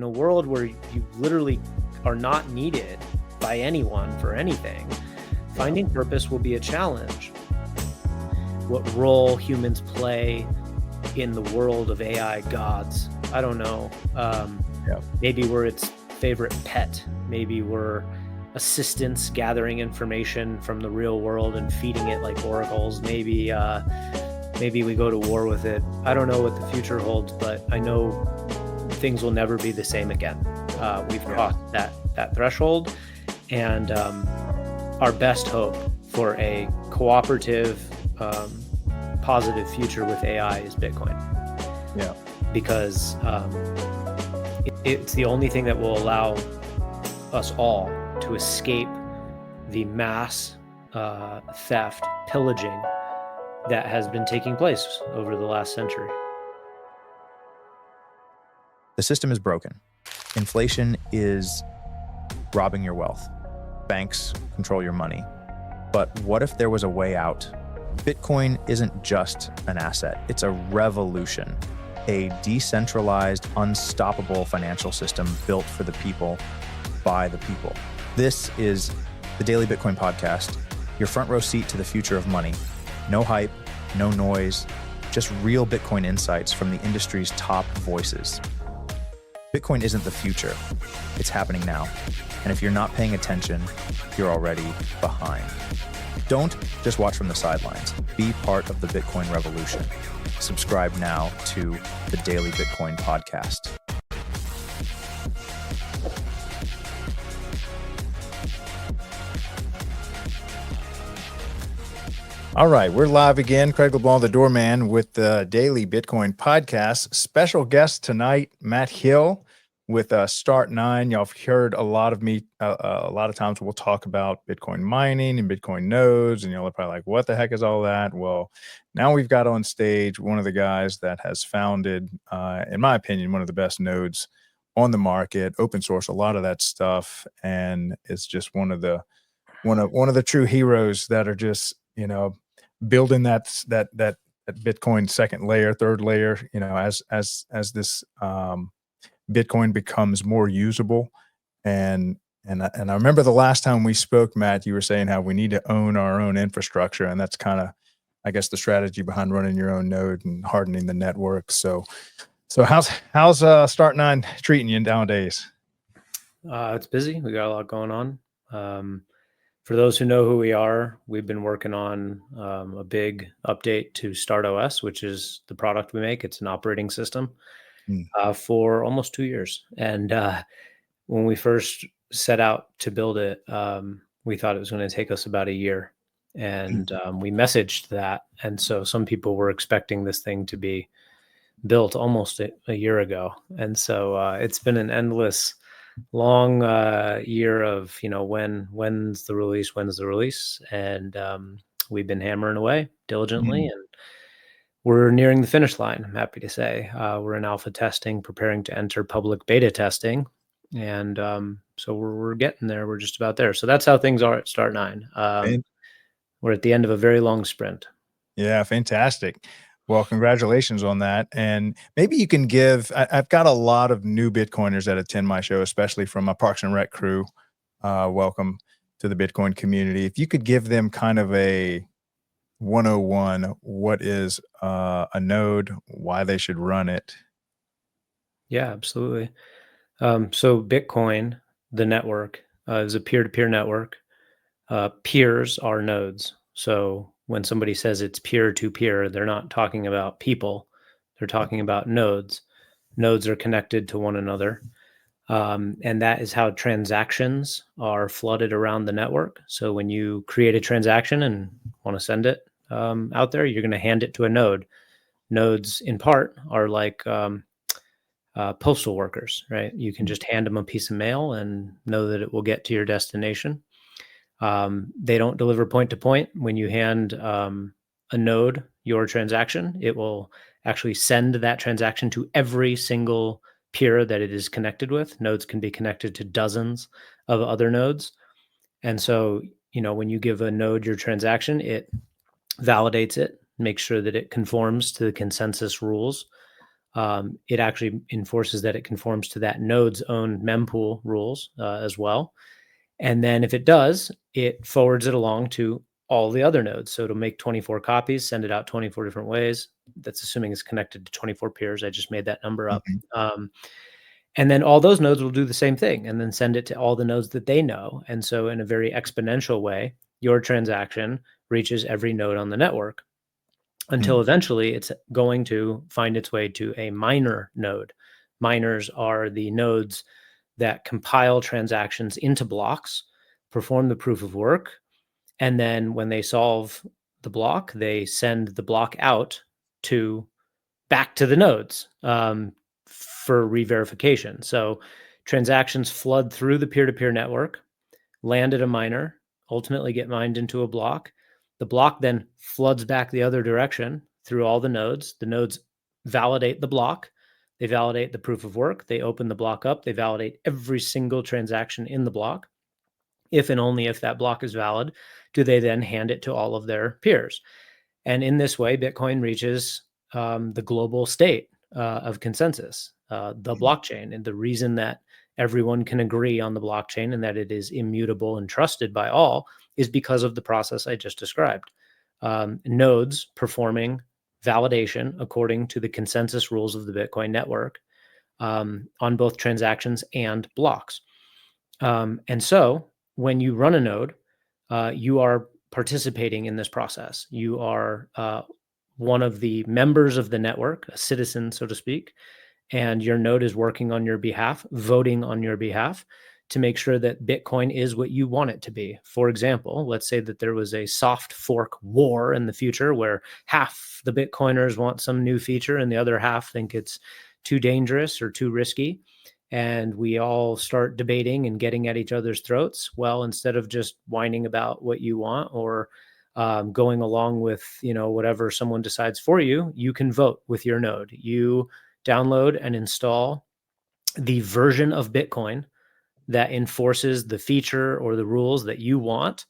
In a world where you literally are not needed by anyone for anything, finding purpose will be a challenge. What role humans play in the world of AI gods, I don't know. Maybe we're its favorite pet. Maybe we're assistants gathering information from the real world and feeding it like oracles. Maybe we go to war with it. I don't know what the future holds, but I know things will never be the same again. We've crossed that threshold, and our best hope for a cooperative, positive future with AI is Bitcoin. Yeah, because it's the only thing that will allow us all to escape the mass theft, pillaging that has been taking place over the last century. the system is broken. Inflation is robbing your wealth. Banks control your money. But what if there was a way out? Bitcoin isn't just an asset, it's a revolution, a decentralized, unstoppable financial system built for the people, by the people. This is the Daily Bitcoin Podcast, your front row seat to the future of money. No hype, no noise, just real Bitcoin insights from the industry's top voices. Bitcoin isn't the future, it's happening now. And if you're not paying attention, you're already behind. Don't just watch from the sidelines. Be part of the Bitcoin revolution. Subscribe now to the Daily Bitcoin Podcast. All right, we're live again. Craig Leblanc, the doorman, with the Daily Bitcoin Podcast. Special guest tonight, Matt Hill with Start9. Y'all have heard a lot of me. A lot of times we'll talk about Bitcoin mining and Bitcoin nodes, and y'all are probably like, what the heck is all that? Well, now we've got on stage one of the guys that has founded, in my opinion, one of the best nodes on the market, open source, a lot of that stuff, and it's just one of the true heroes that are just, building that Bitcoin second layer, third layer, as this Bitcoin becomes more usable. And I remember the last time we spoke, Matt, you were saying how we need to own our own infrastructure, and that's kind of, I guess, the strategy behind running your own node and hardening the network. So how's Start9 treating you nowadays? It's busy. We got a lot going on. For those who know who we are, we've been working on a big update to StartOS, which is the product we make. It's an operating system for almost 2 years. And when we first set out to build it, we thought it was going to take us about a year. And we messaged that. And so some people were expecting this thing to be built almost a year ago. And so it's been an endless long year of, when's the release, and we've been hammering away diligently, and we're nearing the finish line. I'm happy to say we're in alpha testing, preparing to enter public beta testing, and so we're getting there. We're just about there. So that's how things are at Start9. We're at the end of a very long sprint. Yeah, fantastic. Well, congratulations on that. And maybe you can give, I've got a lot of new Bitcoiners that attend my show, especially from my Parks and Rec crew. Welcome to the Bitcoin community. If you could give them kind of a 101, what is a node, why they should run it? Yeah, absolutely. So Bitcoin, the network, is a peer-to-peer network. Peers are nodes. So when somebody says it's peer-to-peer, they're not talking about people. They're talking about nodes. Nodes are connected to one another. And that is how transactions are flooded around the network. So when you create a transaction and want to send it out there, you're going to hand it to a node. Nodes, in part, are like postal workers, right? You can just hand them a piece of mail and know that it will get to your destination. They don't deliver point to point. When you hand a node your transaction, it will actually send that transaction to every single peer that it is connected with. Nodes can be connected to dozens of other nodes. And so, when you give a node your transaction, it validates it, makes sure that it conforms to the consensus rules it actually enforces that it conforms to that node's own mempool rules as well. And then if it does, it forwards it along to all the other nodes. So it'll make 24 copies, send it out 24 different ways. That's assuming it's connected to 24 peers. I just made that number up. Mhm. And then all those nodes will do the same thing and then send it to all the nodes that they know. And so, in a very exponential way, your transaction reaches every node on the network until Mm. eventually it's going to find its way to a miner node. Miners are the nodes that compile transactions into blocks, perform the proof of work, and then when they solve the block, they send the block out to back to the nodes for re-verification. So transactions flood through the peer-to-peer network, land at a miner, ultimately get mined into a block. The block then floods back the other direction through all the nodes. The nodes validate the block. They validate the proof of work. They open the block up. They validate every single transaction in the block. If and only if that block is valid, do they then hand it to all of their peers. And in this way, Bitcoin reaches the global state of consensus, the Mm. blockchain. And the reason that everyone can agree on the blockchain and that it is immutable and trusted by all is because of the process I just described. Nodes performing validation according to the consensus rules of the Bitcoin network on both transactions and blocks. And so when you run a node, you are participating in this process. You are one of the members of the network, a citizen, so to speak, and your node is working on your behalf, voting on your behalf to make sure that Bitcoin is what you want it to be. For example, let's say that there was a soft fork war in the future where half the Bitcoiners want some new feature and the other half think it's too dangerous or too risky. And we all start debating and getting at each other's throats. Well, instead of just whining about what you want or going along with whatever someone decides for you, you can vote with your node. You download and install the version of Bitcoin that enforces the feature or the rules that you want,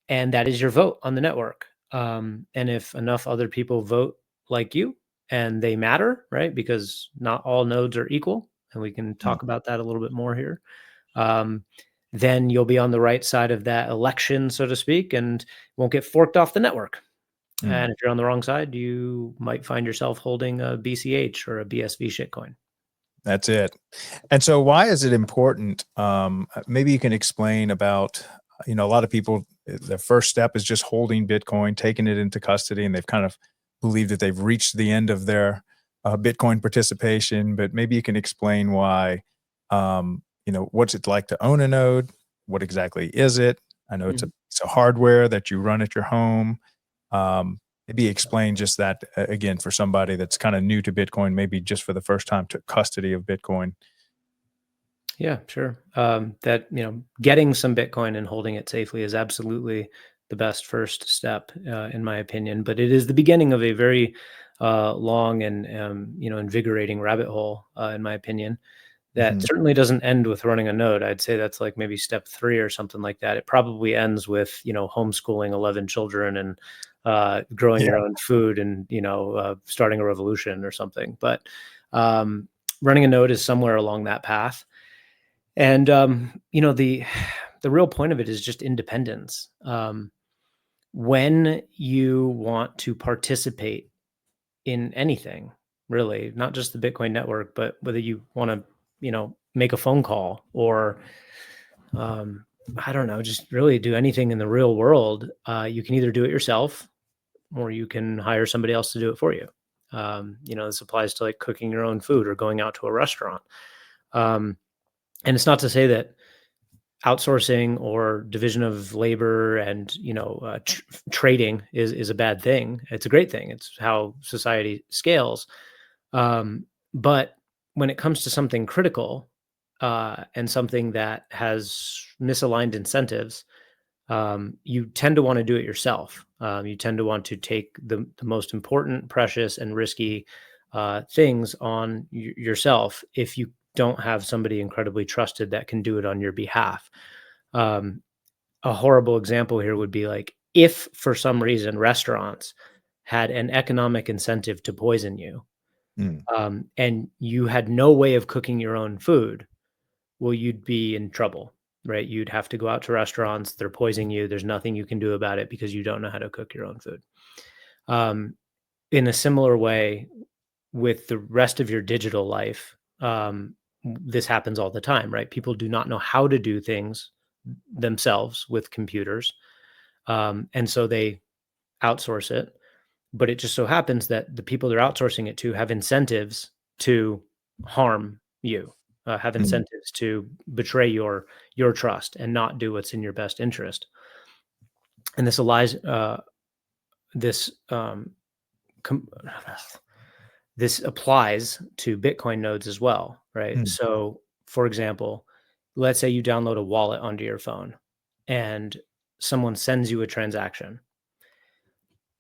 and that is your vote on the network. And if enough other people vote like you, and they matter, right? Because not all nodes are equal, and we can Mm. talk about that a little bit more here. Um, then you'll be on the right side of that election, so to speak, and won't get forked off the network. Mm. And if you're on the wrong side, you might find yourself holding a BCH or a BSV shitcoin. That's it. And so why is it important? Maybe you can explain about, a lot of people, the first step is just holding Bitcoin, taking it into custody, and they've kind of believed that they've reached the end of their Bitcoin participation. But maybe you can explain why, what's it like to own a node? What exactly is it? I know Mhm. it's a hardware that you run at your home. Maybe explain just that again for somebody that's kind of new to Bitcoin, maybe just for the first time to custody of Bitcoin. Yeah, sure. That getting some Bitcoin and holding it safely is absolutely the best first step, in my opinion. But it is the beginning of a very long and invigorating rabbit hole, in my opinion. That Mhm. certainly doesn't end with running a node. I'd say that's like maybe step 3 or something like that. It probably ends with homeschooling 11 children and growing Yeah. your own food and starting a revolution or something. But um, running a node is somewhere along that path. And the real point of it is just independence. When you want to participate in anything, really, not just the Bitcoin network, but whether you want to, make a phone call or um, I don't know, just really do anything in the real world, you can either do it yourself or you can hire somebody else to do it for you. This applies to like cooking your own food or going out to a restaurant. Um, and it's not to say that outsourcing or division of labor and trading is a bad thing. It's a great thing. It's how society scales. But when it comes to something critical and something that has misaligned incentives, you tend to want to do it yourself. You tend to want to take the most important, precious, and risky things on yourself if you don't have somebody incredibly trusted that can do it on your behalf. Um, a horrible example here would be like if for some reason restaurants had an economic incentive to poison you, Mm. and you had no way of cooking your own food, well, you'd be in trouble, right? You'd have to go out to restaurants. They're poisoning you. There's nothing you can do about it because you don't know how to cook your own food. Um, in a similar way, with the rest of your digital life, this happens all the time, right? People do not know how to do things themselves with computers. And so they outsource it. But it just so happens that the people they're outsourcing it to have incentives to harm you, have Mm. incentives to betray your trust and not do what's in your best interest. And this allies this com- this applies to Bitcoin nodes as well, right? Mm. So, for example, let's say you download a wallet onto your phone, and someone sends you a transaction.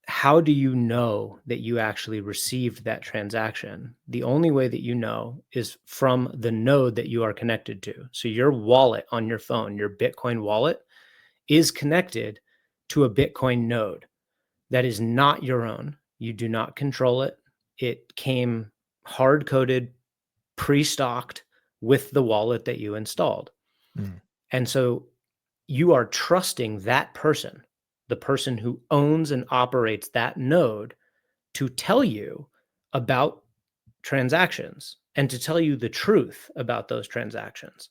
How do you know that you actually received that transaction? The only way that you know is from the node that you are connected to. So your wallet on your phone, your Bitcoin wallet, is connected to a Bitcoin node that is not your own. You do not control it. It came hard coded, pre stocked with the wallet that you installed. Mm. And so you are trusting that person, the person who owns and operates that node, to tell you about transactions and to tell you the truth about those transactions.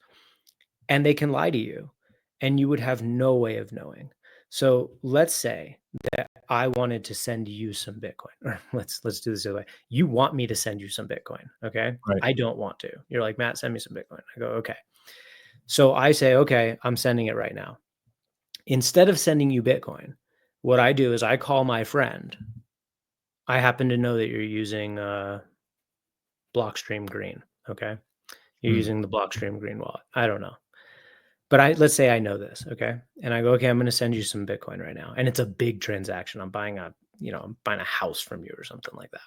And they can lie to you, and you would have no way of knowing. So let's say that I wanted to send you some Bitcoin, or let's do this the other way. You want me to send you some Bitcoin, okay? Right. I don't want to. You're like, Matt, send me some Bitcoin. I go, okay. So I say, okay, I'm sending it right now. Instead of sending you Bitcoin, what I do is I call my friend. I happen to know that you're using Blockstream Green. Okay. You're Mm. using the Blockstream Green wallet. I don't know. But let's say I know this. Okay. And I go, okay, I'm going to send you some Bitcoin right now. And it's a big transaction. I'm buying a house from you or something like that.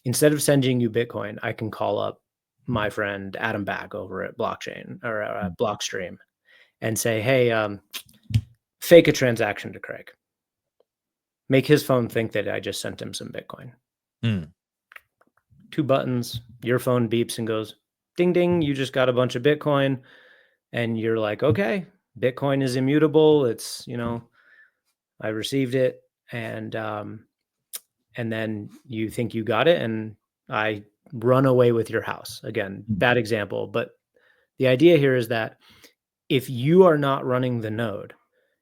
Instead of sending you Bitcoin, I can call up my friend Adam Back over at Blockchain or Mm. Blockstream and say, hey, fake a transaction to Craig. Make his phone think that I just sent him some Bitcoin. Mm. 2 buttons, your phone beeps and goes, ding, ding, you just got a bunch of Bitcoin. And you're like, okay, Bitcoin is immutable. I received it. And then you think you got it. And I run away with your house. Again, Mm. bad example. But the idea here is that if you are not running the node,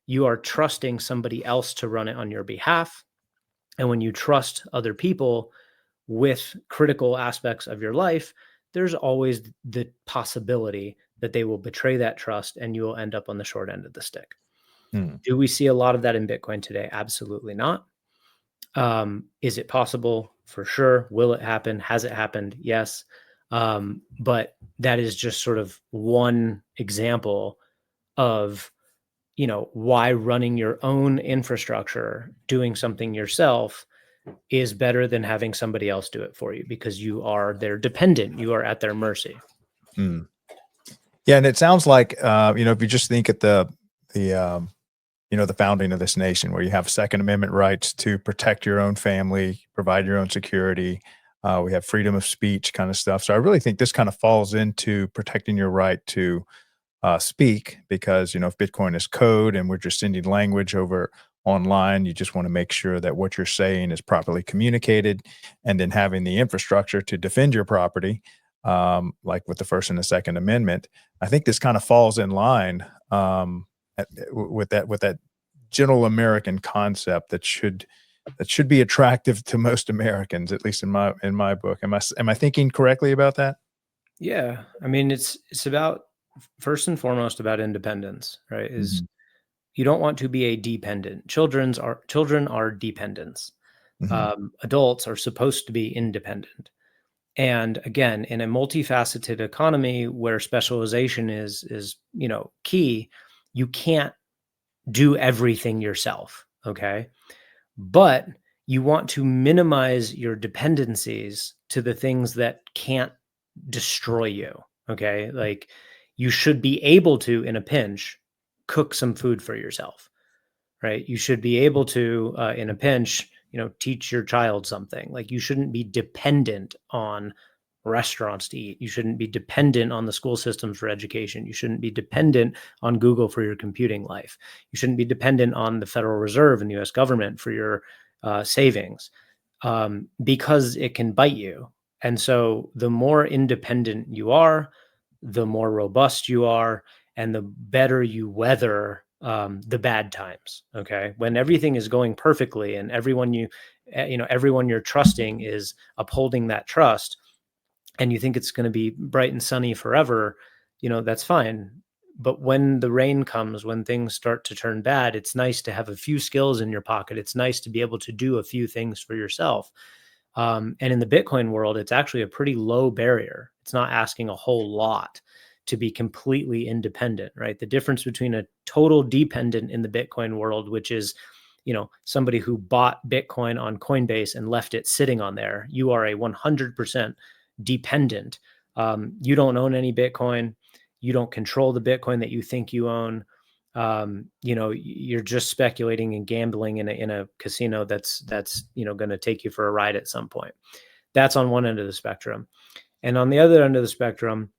you are trusting somebody else to run it on your behalf. And when you trust other people with critical aspects of your life, there's always the possibility that they will betray that trust and you will end up on the short end of the stick. Mm. Do we see a lot of that in Bitcoin today? Absolutely not. Is it possible? For sure. Will it happen? Has it happened? Yes. But that is just sort of one example of why running your own infrastructure, doing something yourself, is better than having somebody else do it for you, because you are their dependent. You are at their mercy. Mm. Yeah, and it sounds like if you just think at the the founding of this nation, where you have Second Amendment rights to protect your own family, provide your own security. We have freedom of speech kind of stuff. So I really think this kind of falls into protecting your right to speak, because if Bitcoin is code and we're just sending language over online, you just want to make sure that what you're saying is properly communicated, and then having the infrastructure to defend your property, like with the First and the Second Amendment. I think this kind of falls in line with that general American concept that should be attractive to most Americans, at least in my book. Am I thinking correctly about that? Yeah, I mean, it's about, first and foremost, about independence, right? Is Mhm. you don't want to be a dependent. Children are dependents. Mhm. Adults are supposed to be independent. And again, in a multifaceted economy where specialization is key, you can't do everything yourself. Okay. But you want to minimize your dependencies to the things that can't destroy you. Okay. Like, you should be able to, in a pinch, cook some food for yourself, right? You should be able to, in a pinch, teach your child something. Like, you shouldn't be dependent on restaurants to eat. You shouldn't be dependent on the school systems for education. You shouldn't be dependent on Google for your computing life. You shouldn't be dependent on the Federal Reserve and the US government for your savings, because it can bite you. And so the more independent you are, the more robust you are, and the better you weather the bad times. Okay, when everything is going perfectly and everyone you're trusting is upholding that trust, and you think it's going to be bright and sunny forever, that's fine. But when the rain comes, when things start to turn bad, it's nice to have a few skills in your pocket. It's nice to be able to do a few things for yourself. And in the Bitcoin world, it's actually a pretty low barrier. It's not asking a whole lot to be completely independent, right? The difference between a total dependent in the Bitcoin world, which is, somebody who bought Bitcoin on Coinbase and left it sitting on there. You are a 100% dependent. You don't own any Bitcoin. You don't control the Bitcoin that you think you own. You're just speculating and gambling in a casino that's going to take you for a ride at some point. That's on one end of the spectrum. And on the other end of the spectrum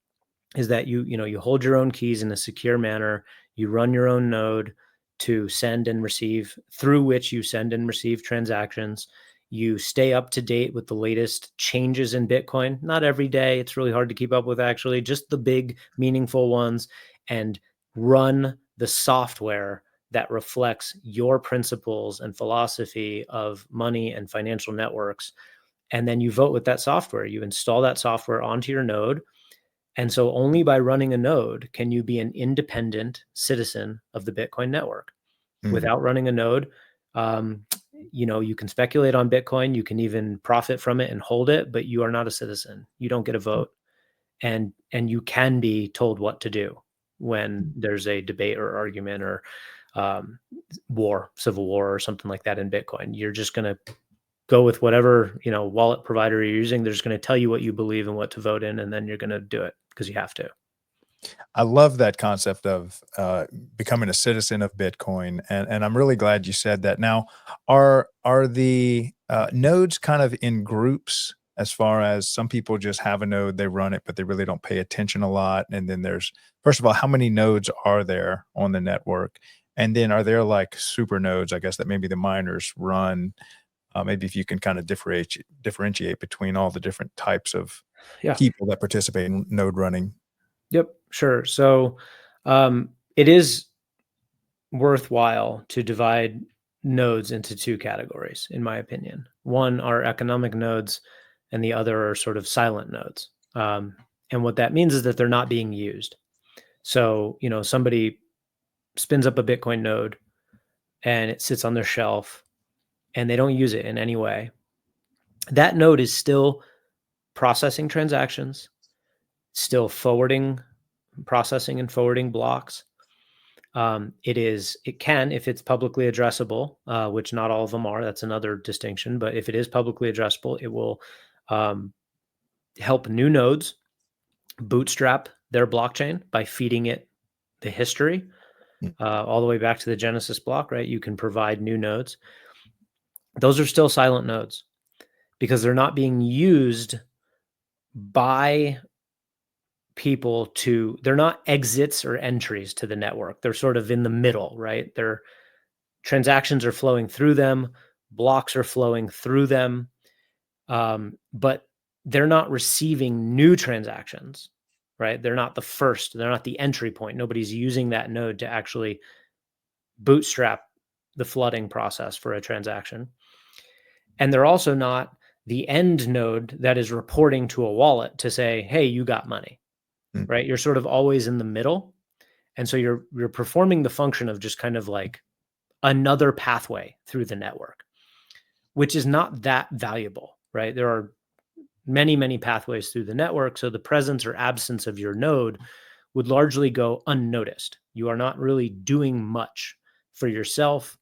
is that you hold your own keys in a secure manner. You run your own node to send and receive, through which you send and receive transactions. You stay up to date with the latest changes in Bitcoin. Not every day. It's really hard to keep up with, actually, just the big, meaningful ones, and run the software that reflects your principles and philosophy of money and financial networks. And then you vote with that software. You install that software onto your node. And so only by running a node can you be an independent citizen of the Bitcoin network. Mm. Without running a node, you can speculate on Bitcoin. You can even profit from it and hold it, but you are not a citizen. You don't get a vote. And you can be told what to do when there's a debate or argument or civil war or something like that in Bitcoin. You're just going to go with whatever wallet provider you're using. They're just going to tell you what you believe and what to vote in, and then you're going to do it because you have to. I love that concept of becoming a citizen of Bitcoin, and I'm really glad you said that. Now, are the nodes kind of in groups, as far as some people just have a node, they run it, but they really don't pay attention a lot? And then there's, first of all, how many nodes are there on the network? And then are there like super nodes, I guess, that maybe the miners run? Maybe if you can kind of differentiate between all the different types of Yeah. people that participate in node running. Yep. Sure. So it is worthwhile to divide nodes into two categories, in my opinion. One are economic nodes, and the other are sort of silent nodes. And what that means is that they're not being used. So, somebody spins up a Bitcoin node and it sits on their shelf and they don't use it in any way. That node is still processing transactions, still processing and forwarding blocks. It can, if it's publicly addressable, which not all of them are. That's another distinction. But if it is publicly addressable, it will help new nodes bootstrap their blockchain by feeding it the history all the way back to the Genesis block, right? You can provide new nodes. Those are still silent nodes because they're not being used by people they're not exits or entries to the network. They're sort of in the middle, right? Their transactions are flowing through them, blocks are flowing through them, but they're not receiving new transactions, right? They're not the entry point. Nobody's using that node to actually bootstrap the flooding process for a transaction. And they're also not the end node that is reporting to a wallet to say, hey, you got money, Mm. right? You're sort of always in the middle. And so you're performing the function of just kind of like another pathway through the network, which is not that valuable, right? There are many, many pathways through the network. So the presence or absence of your node would largely go unnoticed. You are not really doing much for yourself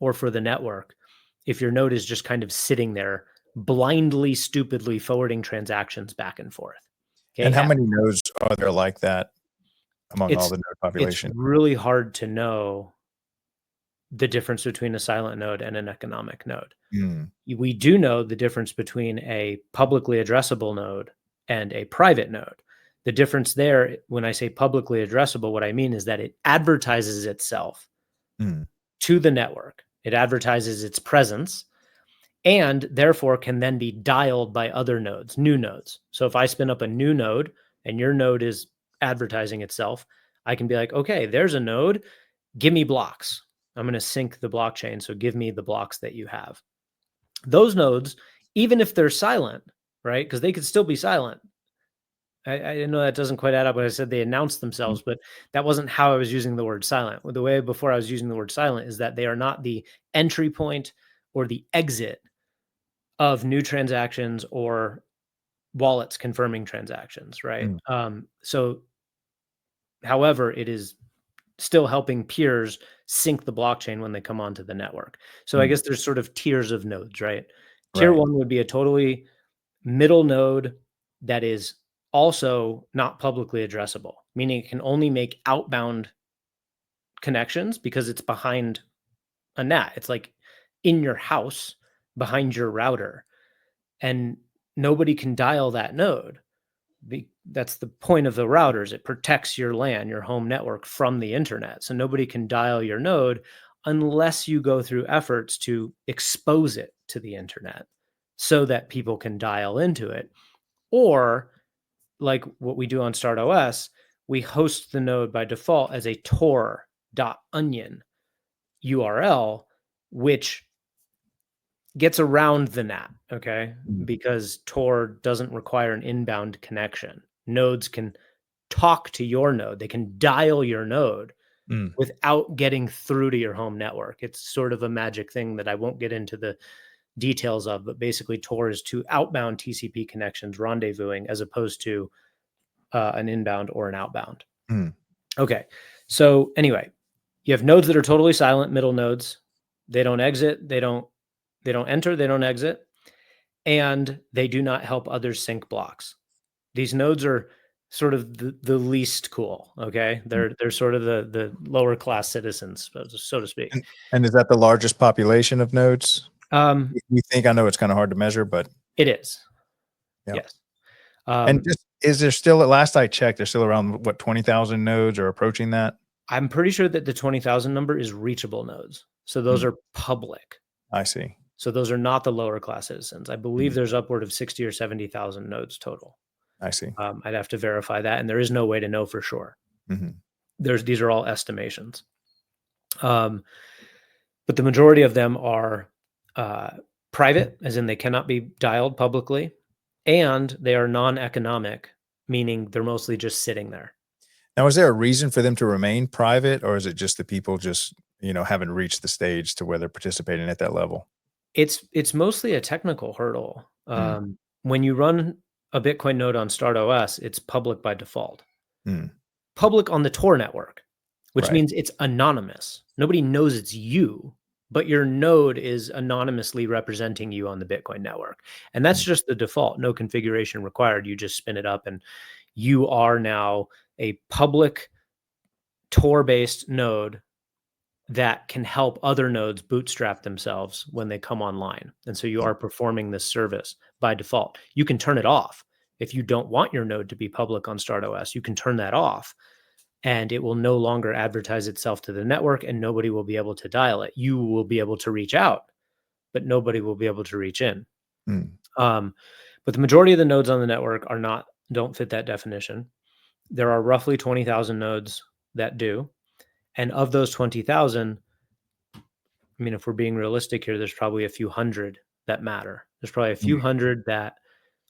or for the network if your node is just kind of sitting there blindly, stupidly forwarding transactions back and forth. And Okay. how many nodes are there like that among all It's the node it's population? really hard to know the difference between a silent node and an economic node. Mm, We do know the difference between a publicly addressable node and a private node. The difference there, when I say publicly addressable, what I mean is that it advertises itself mm, to the network. It advertises its presence and therefore can then be dialed by other nodes, new nodes. So if I spin up a new node and your node is advertising itself, I can be like, okay, there's a node. Give me blocks. I'm going to sync the blockchain. So give me the blocks that you have. Those nodes, even if they're silent, right? Because they could still be silent. I know that doesn't quite add up when I said they announced mm, themselves, but that wasn't how I was using the word silent. The way before I was using the word silent is that they are not the entry point or the exit of new transactions or wallets confirming transactions, right? mm, So, however, it is still helping peers sync the blockchain when they come onto the network. So I mm. guess there's sort of tiers of nodes, right? Tier Right. one would be a totally middle node that is also not publicly addressable, meaning it can only make outbound connections because it's behind a NAT. It's like in your house behind your router, and nobody can dial that node. That's the point of the routers. It protects your LAN, your home network, from the internet. So nobody can dial your node unless you go through efforts to expose it to the internet so that people can dial into it. Or, like what we do on StartOS, we host the node by default as a tor.onion URL, which gets around the NAT, okay? Mm, Because Tor doesn't require an inbound connection. Nodes can talk to your node, they can dial your node mm, without getting through to your home network. It's sort of a magic thing that I won't get into the details of, but basically Tor is two outbound TCP connections rendezvousing as opposed to an inbound or an outbound. mm. Okay. So anyway, you have nodes that are totally silent, middle nodes. They don't exit, they don't enter, they don't exit, and they do not help others sync blocks. These nodes are sort of the least cool. Okay, Mm. they're sort of the lower class citizens, so to speak. And is that the largest population of nodes? Um, You think? I know it's kind of hard to measure, but it is, yeah. yes. And Um, just is there still, at last I checked, there's still around what, 20,000 nodes or approaching that? I'm pretty sure that the 20,000 number is reachable nodes, so those Mm, are public. I see. So those are not the lower class citizens. I believe Mm, there's upward of 60 or 70,000 nodes total. I see. I'd have to verify that, and there is no way to know for sure. Mhm, These are all estimations. Um, but the majority of them are uh, private, as in they cannot be dialed publicly, and they are non-economic, meaning they're mostly just sitting there. Now, is there a reason for them to remain private, or is it just the people just, haven't reached the stage to where they're participating at that level? It's mostly a technical hurdle. Mm, When you run a Bitcoin node on StartOS, it's public by default. mm, Public on the Tor network, which right. means it's anonymous. Nobody knows it's you, but your node is anonymously representing you on the Bitcoin network. And that's Mm, just the default, no configuration required. You just spin it up and you are now a public Tor based node that can help other nodes bootstrap themselves when they come online. And so you mm, are performing this service by default. You can turn it off. If you don't want your node to be public on StartOS, you can turn that off and it will no longer advertise itself to the network and nobody will be able to dial it. You will be able to reach out, but nobody will be able to reach in. mm. Um, but the majority of the nodes on the network don't fit that definition. There are roughly 20,000 nodes that do. And of those 20,000, I mean, if we're being realistic here, there's probably a few hundred that matter. There's probably a Mm, few hundred that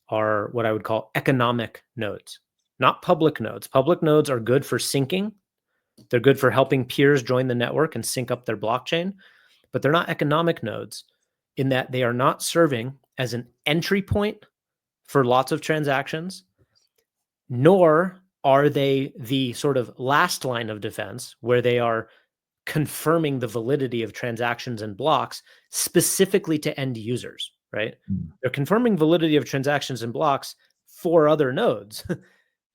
are what I would call economic nodes, not public nodes. Public nodes are good for syncing. They're good for helping peers join the network and sync up their blockchain, but they're not economic nodes in that they are not serving as an entry point for lots of transactions, nor are they the sort of last line of defense where they are confirming the validity of transactions and blocks specifically to end users, right? mm, They're confirming validity of transactions and blocks for other nodes.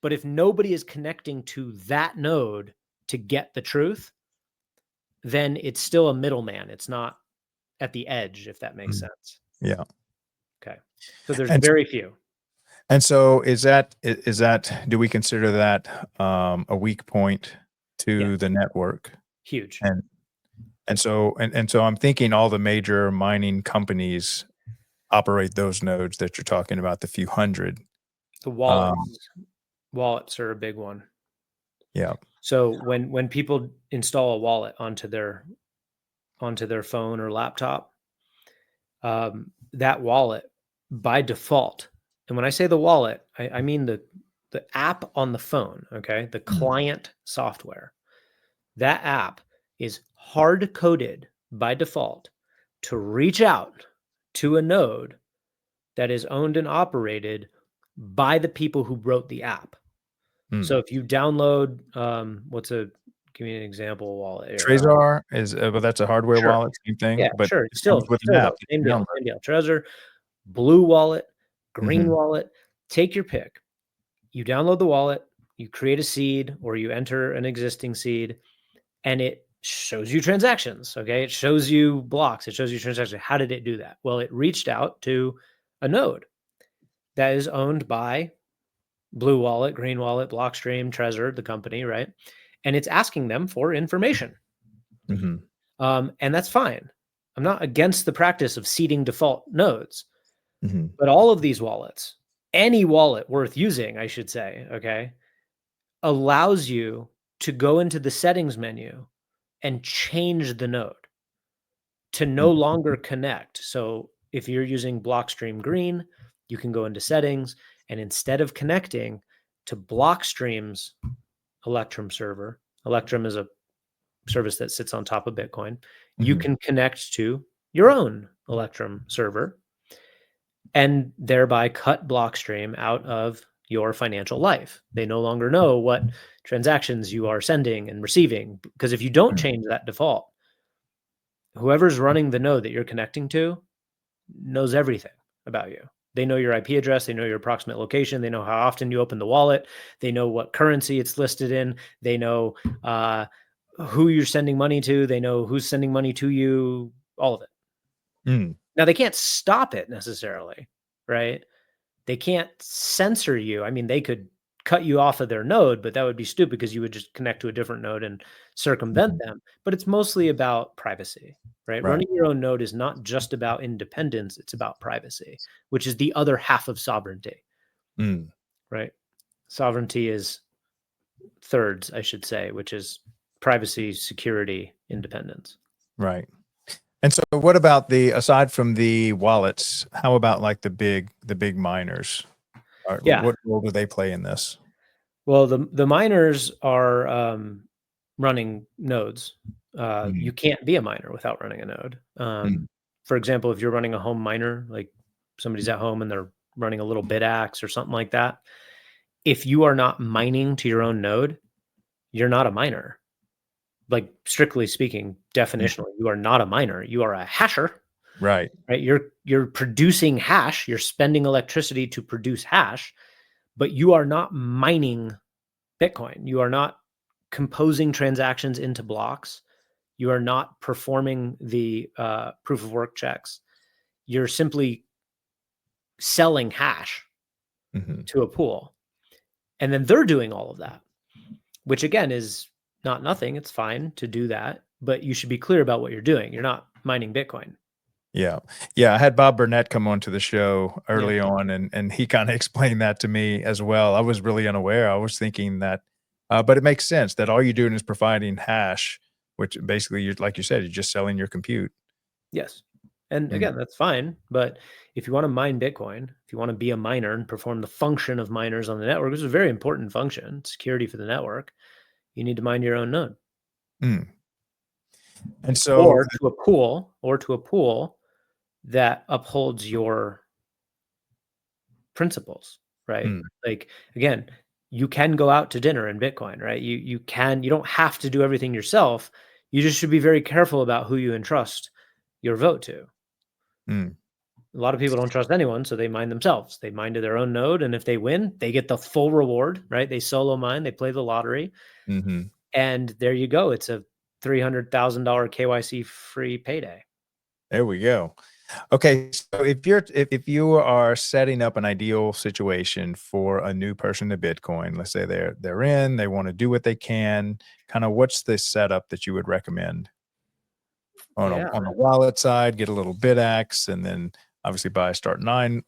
But if nobody is connecting to that node to get the truth, then it's still a middleman. It's not at the edge, if that makes sense. Yeah. Okay. So there's And very few. And so is that do we consider that a weak point Yeah. to the network? Huge. And so I'm thinking all the major mining companies operate those nodes that you're talking about, the few hundred. The Um, wallets are a big one. yeah. So when people install a wallet onto their phone or laptop, that wallet by default, and when I say the wallet, I mean the app on the phone, okay? The client software. That app is hard coded by default to reach out to a node that is owned and operated by the people who wrote the app. So if you download, give me an example wallet here. Trezor is, well, that's a hardware Sure. wallet, same thing, Yeah, but sure. it comes with an Still app though, that same you deal, download. same deal. Trezor, blue wallet, green Mhm, wallet, take your pick. You download the wallet, you create a seed or you enter an existing seed, and it shows you transactions. Okay. It shows you blocks, it shows you transactions. How did it do that? Well, it reached out to a node that is owned by Blue Wallet, Green Wallet, Blockstream, Trezor, the company, right? And it's asking them for information. mhm, And that's fine. I'm not against the practice of seeding default nodes, mhm, but all of these wallets, any wallet worth using, I should say, okay, allows you to go into the settings menu and change the node to no mhm, longer connect. So if you're using Blockstream Green, you can go into settings and instead of connecting to Blockstream's Electrum server, Electrum is a service that sits on top of Bitcoin, you mhm, can connect to your own Electrum server and thereby cut Blockstream out of your financial life. They no longer know what transactions you are sending and receiving because if you don't mhm, change that default, whoever's running the node that you're connecting to knows everything about you. They know your IP address, they know your approximate location, they know how often you open the wallet, they know what currency it's listed in, they know who you're sending money to, they know who's sending money to you, all of it. mm, Now, they can't stop it necessarily, right? They can't censor you. I mean, they could cut you off of their node, but that would be stupid because you would just connect to a different node and circumvent mhm. them. But it's mostly about privacy, right? Right. Running your own node is not just about independence, it's about privacy, which is the other half of sovereignty, Mm, right? Sovereignty is thirds, I should say, which is privacy, security, independence. right. And so what about aside from the wallets, how about like the big miners? Yeah. What role do they play in this? Well, the miners are running nodes. You Mhm, can't be a miner without running a node. mm, For example, if you're running a home miner, like somebody's at home and they're running a little bidax or something like that, if you are not mining to your own node, you're not a miner. Like strictly speaking, mm, definitionally, you are not a miner. You are a hasher, right. right? You're producing hash. You're spending electricity to produce hash, but you are not mining Bitcoin. You are not composing transactions into blocks. You are not performing the proof of work checks. You're simply selling hash Mhm. to a pool. And then they're doing all of that, which again is not nothing. It's fine to do that, but you should be clear about what you're doing. You're not mining Bitcoin. Yeah. Yeah, I had Bob Burnett come on to the show Yeah. early on, and he kinda explained that to me as well. I was really unaware. I was thinking that but it makes sense that all you're doing is providing hash, which basically you're like you said, you're just selling your compute. Yes. And Mm, again, that's fine. But if you want to mine Bitcoin, if you want to be a miner and perform the function of miners on the network, which is a very important function, security for the network, you need to mine your own node mm. And so or to a pool that upholds your principles, right? mm, Like again, you can go out to dinner in Bitcoin, right? You don't have to do everything yourself. You just should be very careful about who you entrust your vote to. mm, A lot of people don't trust anyone, so they mine themselves. They mine to their own node, and if they win, they get the full reward, right? They solo mine, they play the lottery, mhm, and there you go. It's a $300,000 KYC free payday. There we go. Okay, so if you are setting up an ideal situation for a new person to Bitcoin, let's say they're in, they want to do what they can, kind of what's the setup that you would recommend on Yeah. the wallet side? Get a little BitX, and then obviously buy a Start9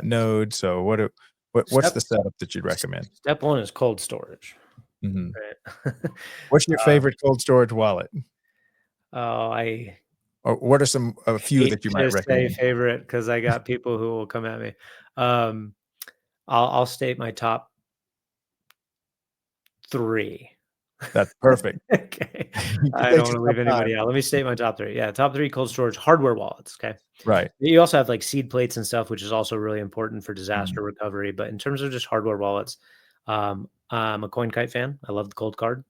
node. So what's Step the setup that you'd recommend? step one is cold storage, Mhm. right? What's your Um, favorite cold storage wallet, I or what are a few hate that you might to say recommend? favorite because I got people who will come at me. Um, I'll state my top 3. That's perfect. Okay. You can I don't take wanna your top leave five. anybody out. Let me state my top 3. Yeah, top 3 cold storage hardware wallets, okay? Right. You also have, like, seed plates and stuff, which is also really important for Mhm. disaster recovery, but in terms of just hardware wallets, I'm a CoinKite fan. I love the cold card.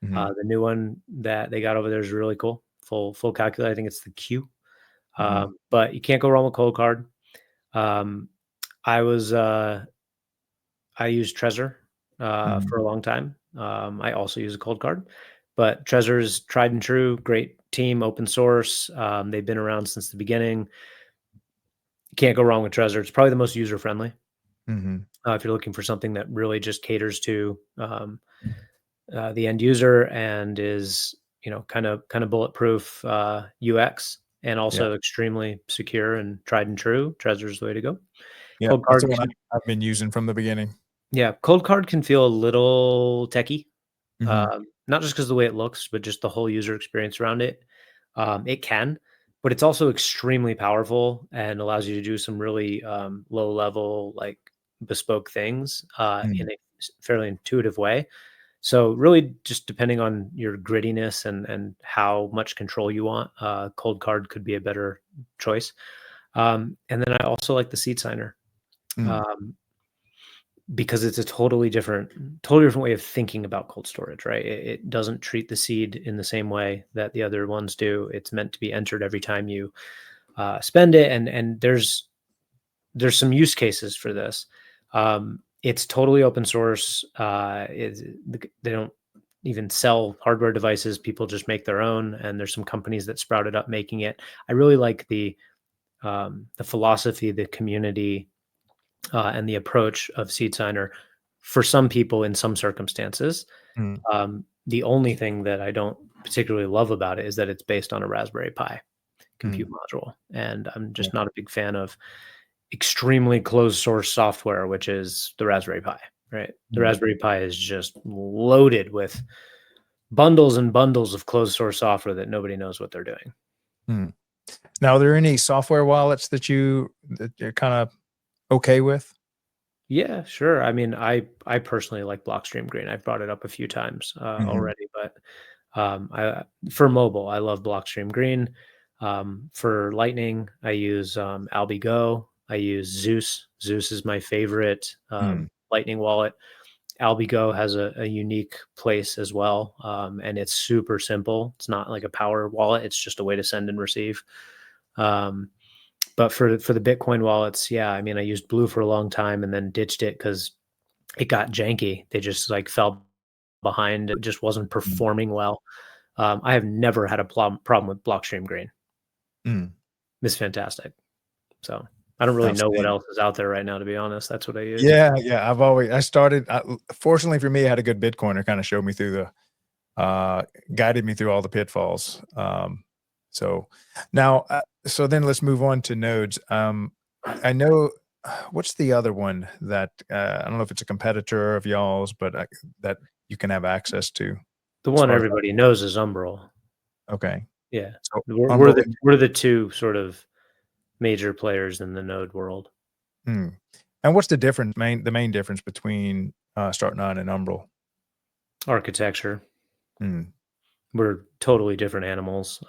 Mhm. The new one that they got over there is really cool. Full calculator, I think it's the Q. Mhm. But you can't go wrong with cold card. Um, I was, I used Trezor, Mhm. for a long time. I also use a cold card, but Trezor is tried and true, great team, open source. They've been around since the beginning. You can't go wrong with Trezor. It's probably the most user friendly. Mhm. If you're looking for something that really just caters to the end user and is kind of bulletproof UX and Yeah. also extremely secure and tried and true. Trezor's the way to go. Yeah, Cold that's card the one can, I've been using from the beginning. yeah, cold card can feel a little techy. Mhm. Not just because the way it looks, but just the whole user experience around it. It can, but it's also extremely powerful and allows you to do some really low level, like bespoke things in Mm. a fairly intuitive way. So really, just depending on your grittiness and how much control you want, cold card could be a better choice. And then I also like the seed signer. Mm. Um, because it's a totally different way of thinking about cold storage, right? It doesn't treat the seed in the same way that the other ones do. It's meant to be entered every time you spend it, and there's some use cases for this. It's totally open source. They don't even sell hardware devices. People just make their own, and there's some companies that sprouted up making it. I really like the philosophy, the community, and the approach of Seed Signer for some people in some circumstances. Mm. The only thing that I don't particularly love about it is that it's based on a Raspberry Pi compute Mm. module, and I'm Yeah. just not a big fan of extremely closed source software, which is the Raspberry Pi, right? The Mm. Raspberry Pi is just loaded with bundles and bundles of closed source software that nobody knows what they're doing. Mm. Now, are there any software wallets that you're kinda okay with? Yeah, sure. I mean, I personally like Blockstream Green. I've brought it up a few times Mhm. already, but I for mobile, I love Blockstream Green. For Lightning, I use AlbiGo. I use Zeus. Zeus is my favorite Mm. Lightning wallet. AlbiGo has a unique place as well, and it's super simple. It's not like a power wallet. It's just a way to send and receive. Um, but for the Bitcoin wallets, yeah, I mean, I used Blue for a long time and then ditched it because it got janky. They just like fell behind. It just wasn't Mm. performing well. I have never had a problem with Blockstream Green. Mm. It's fantastic. So I don't really know what Outstanding. else is out there right now, to be honest. That's what I use. Yeah, yeah, I started fortunately for me, I had a good Bitcoiner kinda showed me through the uh, guided me through all the pitfalls. So now, so then let's move on to nodes. I know what's the other one that I don't know if it's a competitor of y'all's, but that you can have access to The as one far as everybody knows is Umbrel. okay. Yeah. So We're Umbrel, the we're the 2 sort of major players in the node world. and what's the main difference between Start9 and Umbrel? Architecture. Mm, We're totally different animals.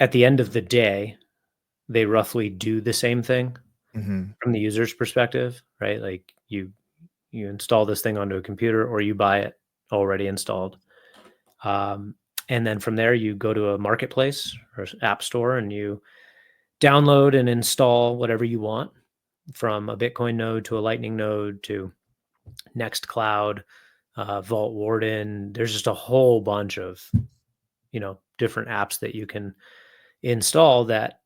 At the end of the day, they roughly do the same thing mhm, from the user's perspective, right? Like you install this thing onto a computer or you buy it already installed. Um, and then from there, you go to a marketplace or app store and you download and install whatever you want from a Bitcoin node to a Lightning node to Nextcloud, Vault Warden. There's just a whole bunch of, different apps that you can install that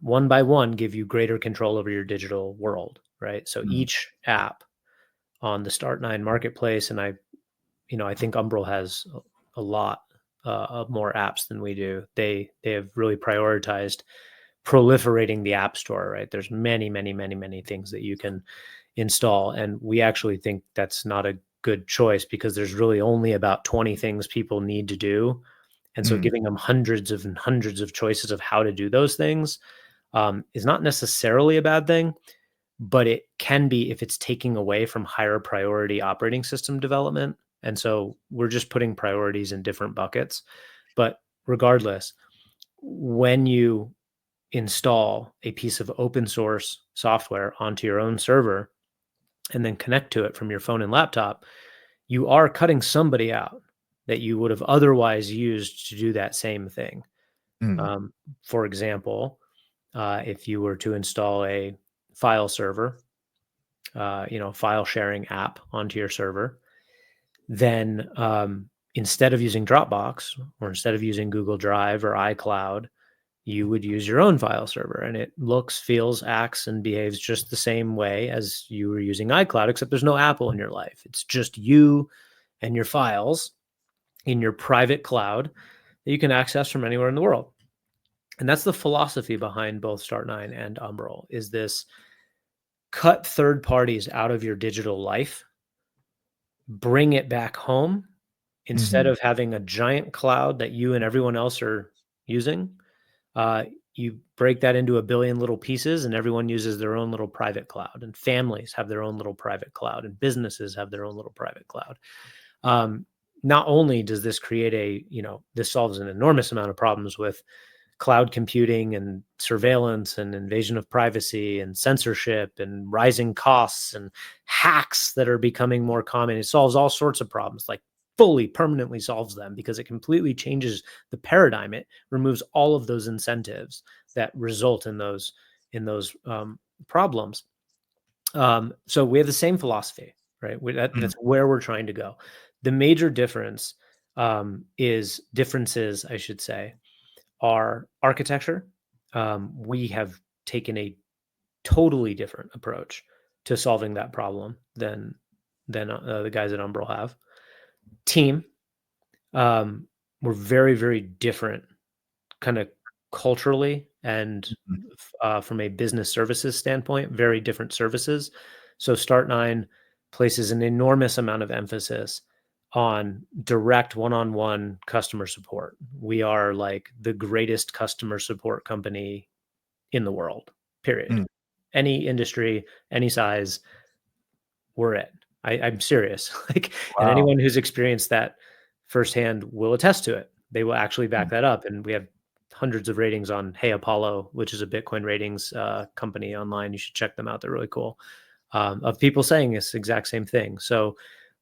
one by one give you greater control over your digital world, right? So Mm. each app on the Start9 marketplace, and I think Umbral has a lot of more apps than we do. They have really prioritized proliferating the app store, right? There's many, many, many, many things that you can install, and we actually think that's not a good choice because there's really only about 20 things people need to do, and so Mm. giving them hundreds of and hundreds of choices of how to do those things is not necessarily a bad thing, but it can be if it's taking away from higher priority operating system development. And so we're just putting priorities in different buckets. But regardless, when you install a piece of open source software onto your own server and then connect to it from your phone and laptop, you are cutting somebody out that you would have otherwise used to do that same thing. Mm. Um, for example, if you were to install a file server, file sharing app onto your server, then instead of using Dropbox or instead of using Google Drive or iCloud, you would use your own file server, and it looks, feels, acts, and behaves just the same way as you were using iCloud, except there's no Apple in your life. It's just you and your files in your private cloud that you can access from anywhere in the world. And that's the philosophy behind both Start9 and Umbral, is this cut third parties out of your digital life, bring it back home instead Mhm. of having a giant cloud that you and everyone else are using. Uh, you break that into a billion little pieces, and everyone uses their own little private cloud, and families have their own little private cloud, and businesses have their own little private cloud. Um, Not only does this create this solves an enormous amount of problems with cloud computing and surveillance and invasion of privacy and censorship and rising costs and hacks that are becoming more common. It solves all sorts of problems, like fully permanently solves them because it completely changes the paradigm. It removes all of those incentives that result in those problems. So we have the same philosophy, right? Mm. That's where we're trying to go. The major difference is differences, I should say, our architecture. We have taken a totally different approach to solving that problem than the guys at Umbral have. Team, um, we're very, very different, kind of culturally and Mhm. from a business services standpoint, very different services. So Start9 places an enormous amount of emphasis on direct one-on-one customer support. We are like the greatest customer support company in the world, period. Mm. Any industry, any size, we're it. I'm serious. Like, and Wow. anyone who's experienced that firsthand will attest to it. They will actually Mm. back that up. And we have hundreds of ratings on Hey Apollo, which is a Bitcoin ratings company online. You should check them out. They're really cool. Of people saying this exact same thing. So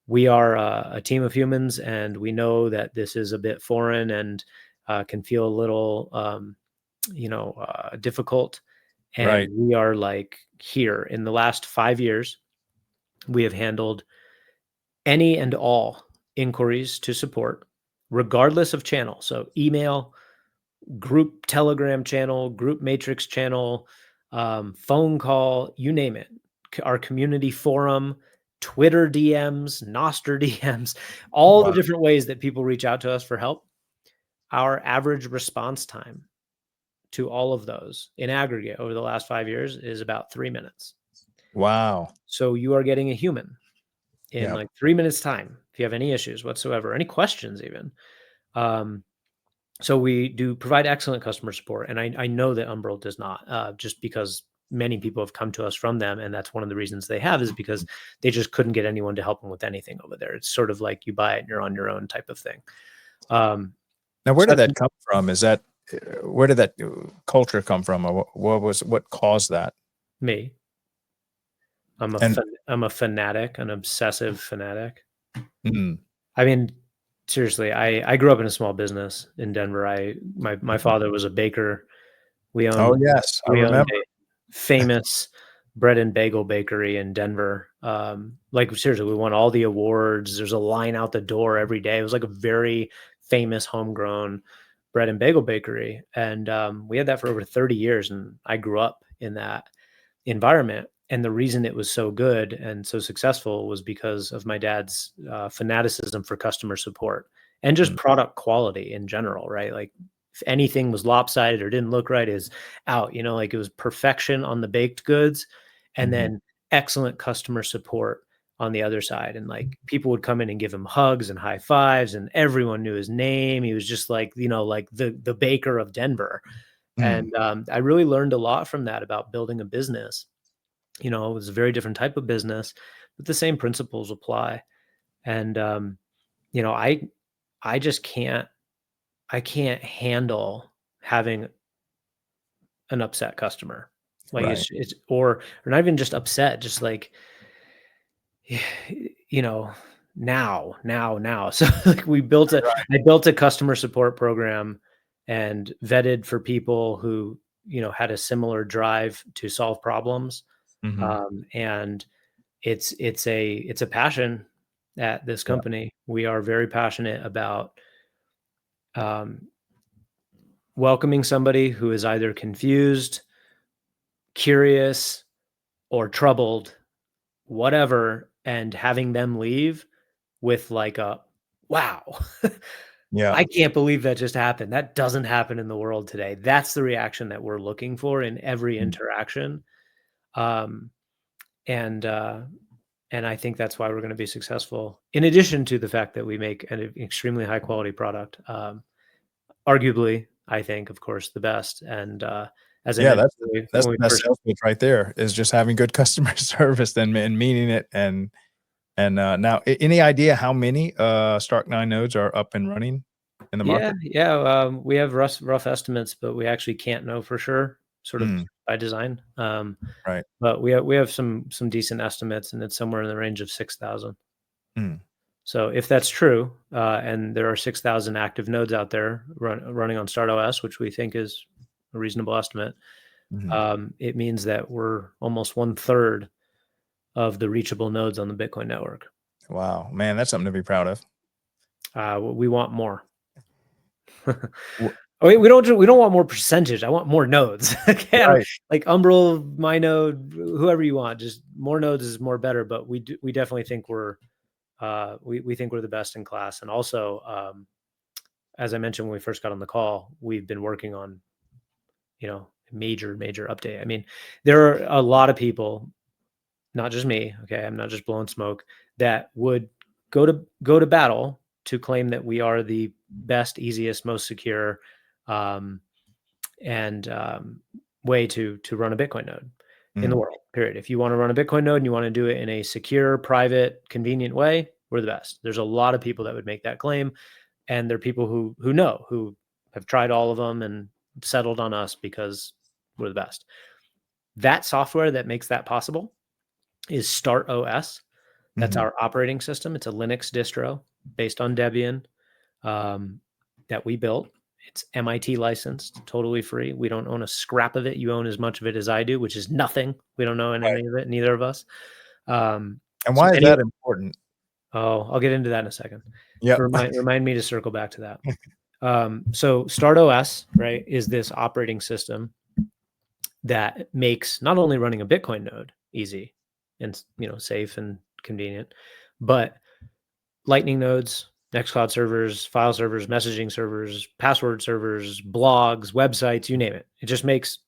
we are a team of humans, and we know that this is a bit foreign and can feel a little, difficult. And Right. we are like here in the last 5 years, we have handled any and all inquiries to support, regardless of channel. So email, group Telegram channel, group Matrix channel, phone call, you name it. Our community forum, Twitter DMs, Noster DMs, all the Wow. different ways that people reach out to us for help. Our average response time to all of those in aggregate over the last 5 years is about 3 minutes. Wow. So you are getting a human in Yeah. like 3 minutes time if you have any issues whatsoever, any questions even. Um, so we do provide excellent customer support, and I know that Umbral does not, just because many people have come to us from them, and that's one of the reasons they have is because they just couldn't get anyone to help them with anything over there. It's sort of like you buy it and you're on your own type of thing. Um, Now, where so did that come from? Is that where did that culture come from, or what caused that? me, And I'm a fanatic, an obsessive fanatic. mm. I mean, seriously, I grew up in a small business in Denver. My father was a baker. We Oh owned yes, I we owned remember. a famous bread and bagel bakery in Denver. Like seriously, we won all the awards. There's a line out the door every day. It was like a very famous homegrown bread and bagel bakery, and we had that for over 30 years. And I grew up in that environment. And the reason it was so good and so successful was because of my dad's fanaticism for customer support and just Mm, product quality in general, right? Like if anything was lopsided or didn't look right, is out, like it was perfection on the baked goods and mhm. then excellent customer support on the other side. And like people would come in and give him hugs and high fives and everyone knew his name. He was just like, like the baker of Denver. Mm, And I really learned a lot from that about building a business. It was a very different type of business, but the same principles apply. And you know, I I just can't handle having an upset customer. Like right. it's or not even just upset, just like you know, now. So like I built a customer support program and vetted for people who, had a similar drive to solve problems. Mhm. And it's a passion at this Yeah. company. We are very passionate about um, welcoming somebody who is either confused, curious, or troubled, whatever, and having them leave with like a wow. Yeah. I can't believe that just happened. That doesn't happen in the world today. That's the reaction that we're looking for in every Mm, interaction. Um, and and I think that's why we're going to be successful. In addition to the fact that we make an extremely high quality product, arguably, I think, of course, the best. And as I yeah, mentioned, that's when the we best first, sales pitch right there, is just having good customer service and meaning it. And now, any idea how many Stark 9 nodes are up and running in the yeah, market? yeah, we have rough estimates, but we actually can't know for sure, sort of Mm, by design. right. But we have some decent estimates, and it's somewhere in the range of 6,000. Mm, So if that's true, and there are 6,000 active nodes out there running on StartOS, which we think is a reasonable estimate, mhm. it means that we're almost one third of the reachable nodes on the Bitcoin network. Wow, man, that's something to be proud of. We want more. W We don't want more percentage. I want more nodes. Okay, I don't Right. like Umbrel, my node, whoever you want. Just more nodes is more better. But we definitely think we think we're the best in class. And also, as I mentioned when we first got on the call, we've been working on major update. I mean, there are a lot of people, not just me. Okay, I'm not just blowing smoke. That would go to battle to claim that we are the best, easiest, most secure, um, and way to run a Bitcoin node in the Mm, world. Period. If you want to run a Bitcoin node and you want to do it in a secure, private, convenient way, we're the best. There's a lot of people that would make that claim, and there are people who have tried all of them and settled on us because we're the best. That software that makes that possible is StartOS. That's mhm. our operating system. It's a Linux distro based on Debian, um, that we built. It's MIT licensed, totally free. We don't own a scrap of it. You own as much of it as I do, which is nothing. We don't own Right. any of it, neither of us. And So why is any that important? Oh, I'll get into that in a second. Yep. Remind me to circle back to that. So StartOS, right, is this operating system that makes not only running a Bitcoin node easy and safe and convenient, but Lightning nodes, Nextcloud servers, file servers, messaging servers, password servers, blogs, websites, you name it. It just makes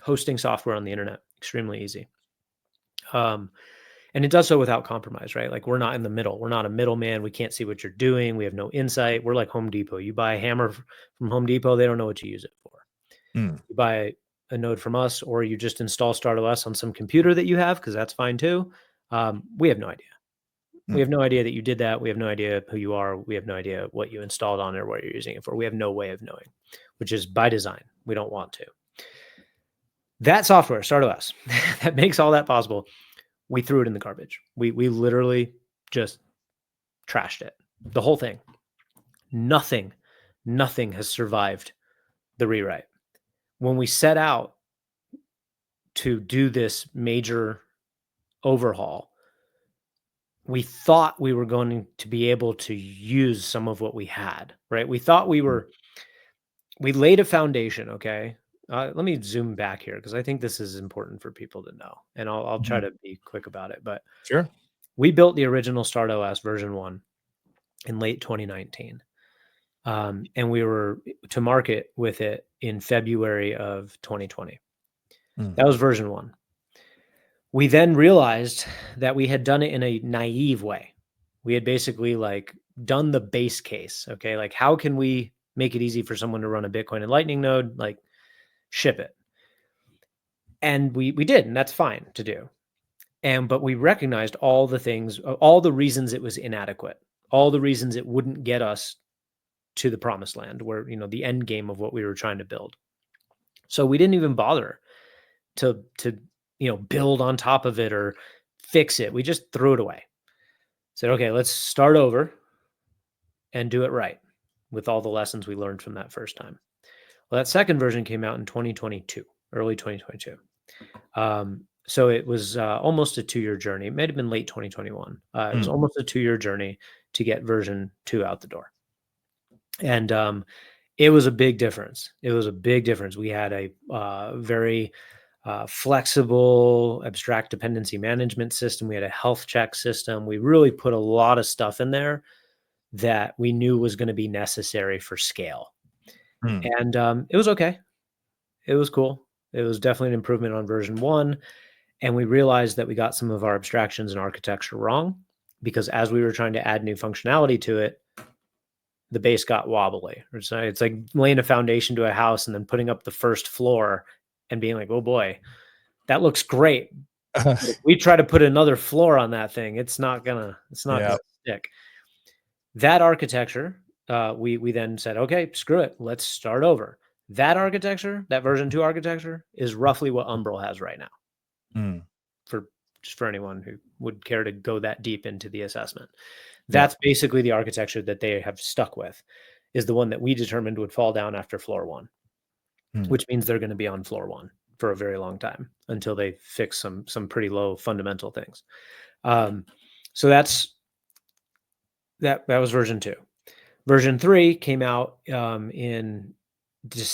hosting software on the internet extremely easy. Um, and it does so without compromise, right? Like we're not in the middle. We're not a middleman. We can't see what you're doing. We have no insight. We're like Home Depot. You buy a hammer from Home Depot, they don't know what you use it for. Mm, You buy a node from us, or you just install StartOS on some computer that you have, because that's fine too. We have no idea. We mm, have no idea that you did that. We have no idea who you are. We have no idea what you installed on it or what you're using it for. We have no way of knowing, which is by design. We don't want to. That software, StartOS, that makes all that possible, we threw it in the garbage. We literally just trashed it. The whole thing. Nothing, nothing has survived the rewrite. When we set out to do this major overhaul, we thought we were going to be able to use some of what we had, right? We thought we laid a foundation, okay? Let me zoom back here because I think this is important for people to know, and I'll try Mhm. to be quick about it. But Sure. we built the original StartOS version 1 in late 2019, and we were to market with it in February of 2020. Mm. That was version 1. We then realized that we had done it in a naive way. We had basically like done the base case, okay? Like how can we make it easy for someone to run a Bitcoin and Lightning node, like ship it. And we did, and that's fine to do. But we recognized all the things, all the reasons it was inadequate, all the reasons it wouldn't get us to the promised land where, the end game of what we were trying to build. So we didn't even bother to build on top of it or fix it. We just threw it away. Said, okay, let's start over and do it right with all the lessons we learned from that first time. Well, that second version came out in 2022, early 2022. So it was almost a 2-year journey. It might have been late 2021. It was Mm. almost a 2-year journey to get version 2 out the door. And it was a big difference. It was a big difference. We had a very flexible abstract dependency management system. We had a health check system. We really put a lot of stuff in there that we knew was going to be necessary for scale. Mm. And it was okay. It was cool. It was definitely an improvement on version 1. And we realized that we got some of our abstractions and architecture wrong because as we were trying to add new functionality to it, the base got wobbly. It's like laying a foundation to a house and then putting up the first floor and being like, oh boy, that looks great. But if we try to put another floor on that thing, it's not gonna Yeah. stick. That architecture, we then said, okay, screw it, let's start over. That architecture, that version 2 architecture, is roughly what Umbrel has right now. Mm. Just for anyone who would care to go that deep into the assessment. Yeah. That's basically the architecture that they have stuck with, is the one that we determined would fall down after floor 1, Mm. which means they're gonna be on floor 1 for a very long time until they fix some pretty low fundamental things. So that was version 2. Version 3 came out, in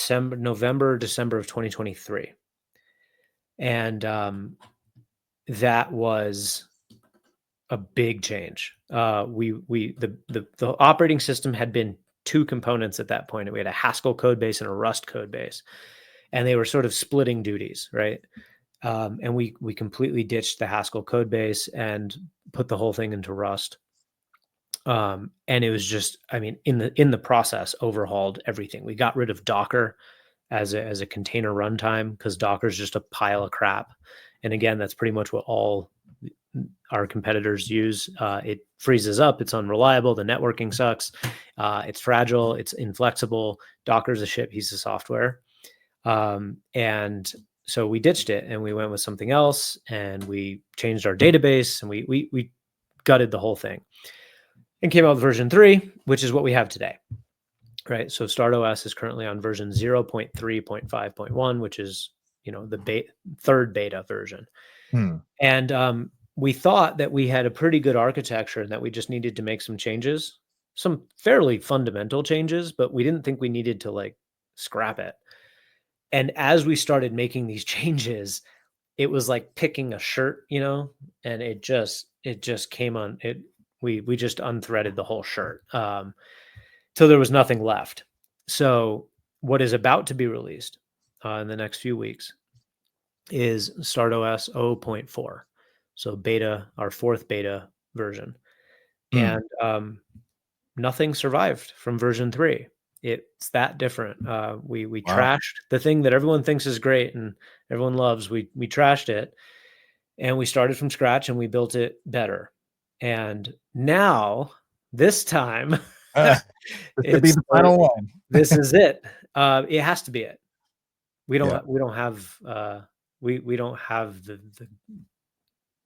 November, December of 2023. And, that was a big change. The operating system had been 2 components at that point. We had a Haskell code base and a Rust code base, and they were sort of splitting duties, right? And we completely ditched the Haskell code base and put the whole thing into Rust. And it was just, I mean, in the process, overhauled everything. We got rid of Docker as a container runtime because Docker is just a pile of crap. And again, that's pretty much what all our competitors use. It freezes up. It's unreliable. The networking sucks. It's fragile. It's inflexible. Docker's a shit piece of software. And so we ditched it and we went with something else and we changed our database and we gutted the whole thing and came out with version 3, which is what we have today. Right. So StartOS is currently on version 0.3.5.1, which is, the third beta version. Mm. And we thought that we had a pretty good architecture and that we just needed to make some changes, some fairly fundamental changes, but we didn't think we needed to like scrap it. And as we started making these changes, it was like picking a shirt, and it just came on it. We just unthreaded the whole shirt. Till there was nothing left. So what is about to be released in the next few weeks is StartOS 0.4. So beta, our 4th beta version. Mm. And nothing survived from version 3. It's that different. We Wow. trashed the thing that everyone thinks is great and everyone loves. We trashed it and we started from scratch and we built it better. And now this time Uh, this could be it's the final one. this is it. It has to be it. We don't Yeah. we don't have we don't have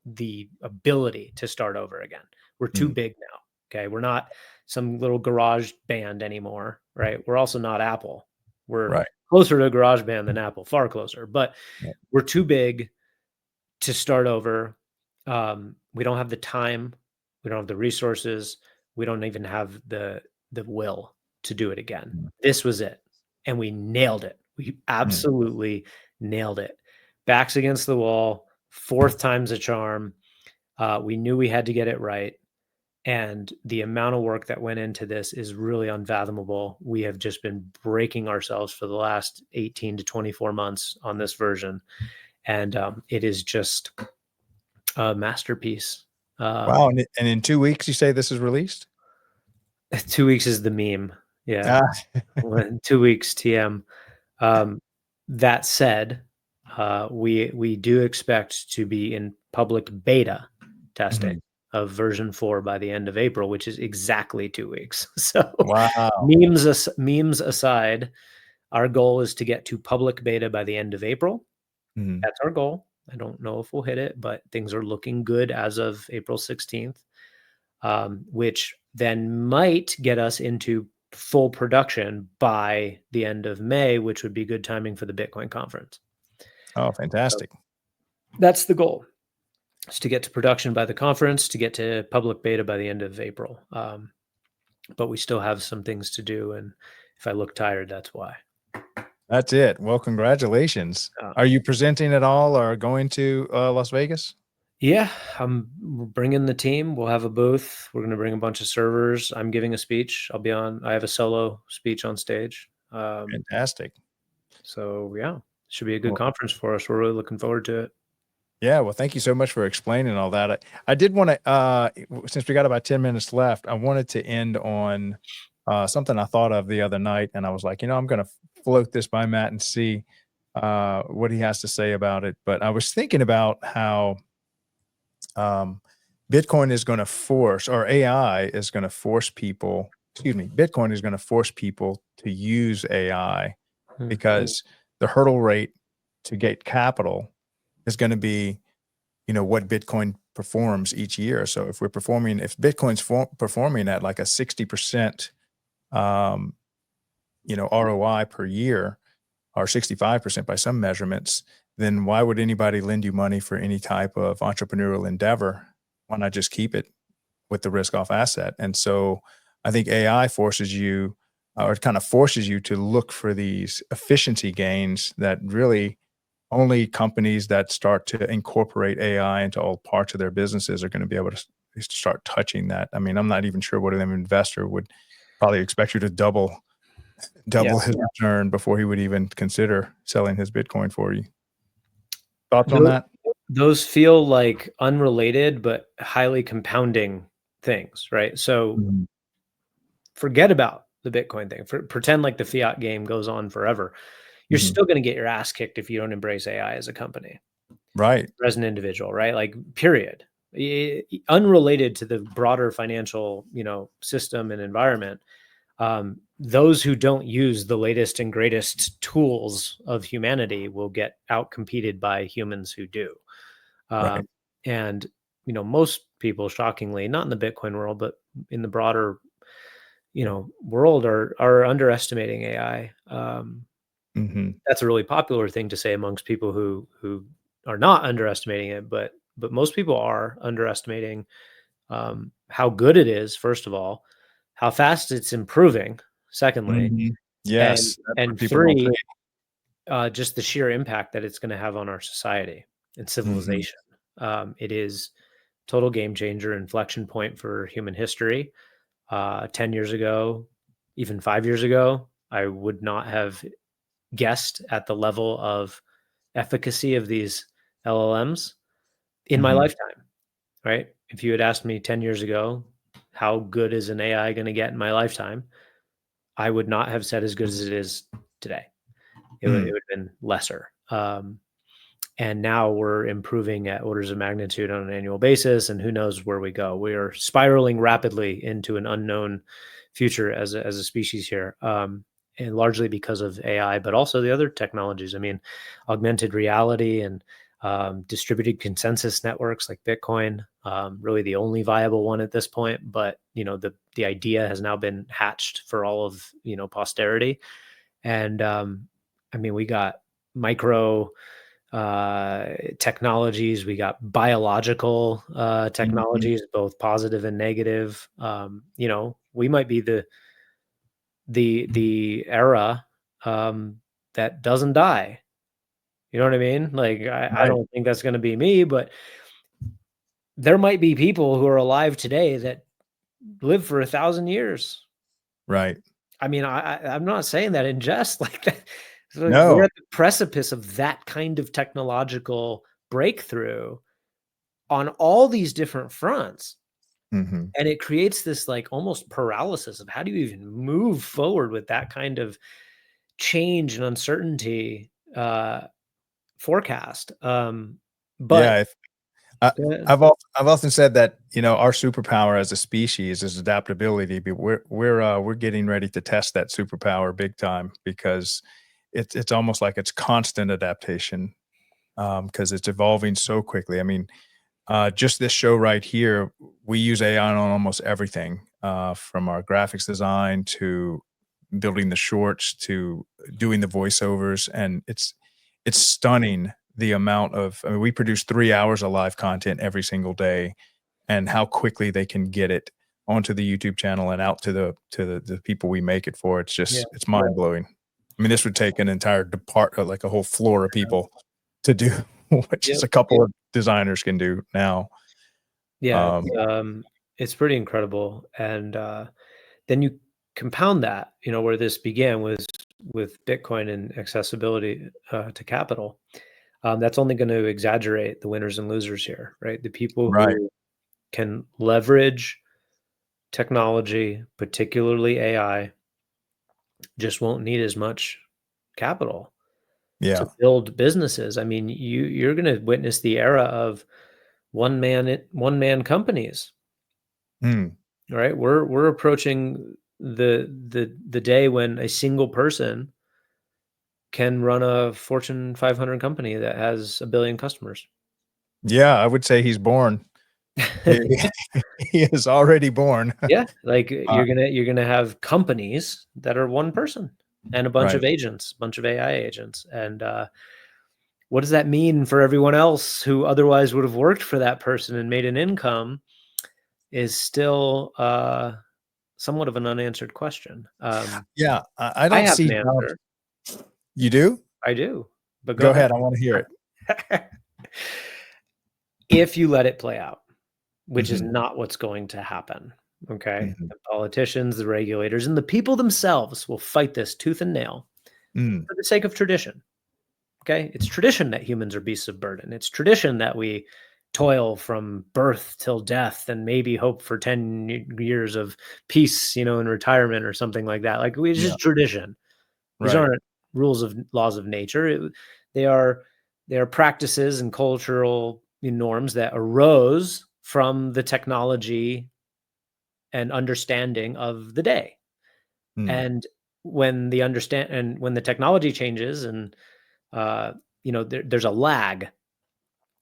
the ability to start over again. We're too Mm. big now. Okay. We're not some little garage band anymore, right? We're also not Apple. We're Right. closer to GarageBand than Apple, far closer, but Yep. we're too big to start over. We don't have the time. We don't have the resources. We don't even have the will to do it again. Mm. This was it, and we nailed it. We Mm. absolutely nailed it. Backs against the wall. Fourth time's a charm. We knew we had to get it right. And the amount of work that went into this is really unfathomable. We have just been breaking ourselves for the last 18 to 24 months on this version. And it is just a masterpiece. Wow. And in 2 weeks, you say this is released? 2 weeks is the meme. Yeah. Ah. 2 weeks TM. Um, that said, we do expect to be in public beta testing Mhm. of version 4 by the end of April, which is exactly 2 weeks. So Wow. memes aside, our goal is to get to public beta by the end of April. Mhm. That's our goal. I don't know if we'll hit it, but things are looking good as of April 16th, which then might get us into full production by the end of May, which would be good timing for the Bitcoin conference. Oh, So fantastic. that's the goal, is to get to production by the conference, to get to public beta by the end of April. But we still have some things to do. And if I look tired, that's why. That's it. Well, congratulations. Uh, Are you presenting at all or going to, Las Vegas? yeah, I'm bringing the team. We'll have a booth. We're going to bring a bunch of servers. I'm giving a speech. I have a solo speech on stage. Fantastic. So yeah, should be a good Well, conference for us. We're really looking forward to it. yeah, well, thank you so much for explaining all that. I did wanna, since we got about 10 minutes left, I wanted to end on, something I thought of the other night, and I was like, I'm gonna float this by Matt and see, what he has to say about it. But I was thinking about how, um, Bitcoin is gonna force, or AI is gonna force people, excuse me, Bitcoin is gonna force people to use AI Hmm. because the hurdle rate to get capital is gonna be, what Bitcoin performs each year. So if Bitcoin's performing at like a 60%, um, ROI per year, or 65% by some measurements, then why would anybody lend you money for any type of entrepreneurial endeavor? Why not just keep it with the risk off asset? And so I think AI forces you, or it kind of forces you to look for these efficiency gains that really only companies that start to incorporate AI into all parts of their businesses are going to be able to start touching that. I mean, I'm not even sure what an investor would probably expect you to Yeah. double his return before he would even consider selling his Bitcoin for you. Thoughts on Tho- that? Those feel like unrelated but highly compounding things, right? So Mhm. forget about the Bitcoin thing. Pretend like the fiat game goes on forever. You're Mhm. still going to get your ass kicked if you don't embrace AI as a company, Right. or as an individual, right? Like, period. Unrelated to the broader financial, system and environment. Those who don't use the latest and greatest tools of humanity will get outcompeted by humans who do. Um, Right. and most people, shockingly, not in the Bitcoin world, but in the broader, world, are underestimating AI. Mhm. That's a really popular thing to say amongst people who are not underestimating it, but most people are underestimating how good it is. First of all, how fast it's improving. Secondly, Mhm. and Yes, that's what and people don't three, see. just the sheer impact that it's going to have on our society and Mhm. civilization. It is total game changer, inflection point for human history. 10 years ago, even 5 years ago, I would not have guessed at the level of efficacy of these LLMs in my Mhm. lifetime, right? If you had asked me 10 years ago, how good is an AI going to get in my lifetime? I would not have said as good as it is today. It Mm. would have been lesser. And now we're improving at orders of magnitude on an annual basis, and who knows where we go. We are spiraling rapidly into an unknown future as a species here, and largely because of AI, but also the other technologies. I mean, augmented reality and distributed consensus networks like Bitcoin, really the only viable one at this point. But the idea has now been hatched for all of posterity, And I mean, we got micro technologies, we got biological Mhm. technologies, both positive and negative. We might be the era that doesn't die. You know what I mean? Like, I Right, don't think that's going to be me, but there might be people who are alive today that live for 1,000 years. right. I mean, I'm not saying that in jest. Like that. So we're No. at the precipice of that kind of technological breakthrough on all these different fronts. Mhm. And it creates this like almost paralysis of how do you even move forward with that kind of change and uncertainty forecast. But Yeah, I uh, I've often said that, our superpower as a species is adaptability, but we're getting ready to test that superpower big time because it's almost like it's constant adaptation, because it's evolving so quickly. I mean, just this show right here, we use AI on almost everything, from our graphics design to building the shorts to doing the voiceovers, and it's stunning the amount of I mean, we produce 3 hours of live content every single day, and how quickly they can get it onto the YouTube channel and out to the people we make it for. yeah, It's mind-blowing. I mean, this would take an entire like a whole floor of people to do what yep, just a couple of designers can do now. yeah. Um, It's pretty incredible. And then you compound that, where this began was with Bitcoin and accessibility to capital. That's only going to exaggerate the winners and losers here, right? The people right. who can leverage technology, particularly AI, just won't need as much capital to Yeah. build businesses. I mean, you're going to witness the era of one man companies, Mm. right? We're approaching the day when a single person can run a Fortune 500 company that has a billion customers. Yeah, I would say he's born. He he is already born. Yeah, like Uh, you're gonna have companies that are one person and a bunch right. of agents, bunch of AI agents. And what does that mean for everyone else who otherwise would have worked for that person and made an income is still somewhat of an unanswered question. Yeah, I I don't have see an jobs. answer. You do? I do, but go Go ahead. ahead, I wanna hear it. If you let it play out, which is Mhm, not what's going to happen. Okay. mhm, The politicians, the regulators, and the people themselves will fight this tooth and nail mm, for the sake of tradition. Okay. It's tradition that humans are beasts of burden. It's tradition that we toil from birth till death and maybe hope for 10 years of peace, in retirement or something like that. Like, it's yeah, just tradition. These right, aren't rules of laws of nature. They are they are practices and cultural norms that arose from the technology and understanding of the day. mm, And when the technology changes and there's a lag,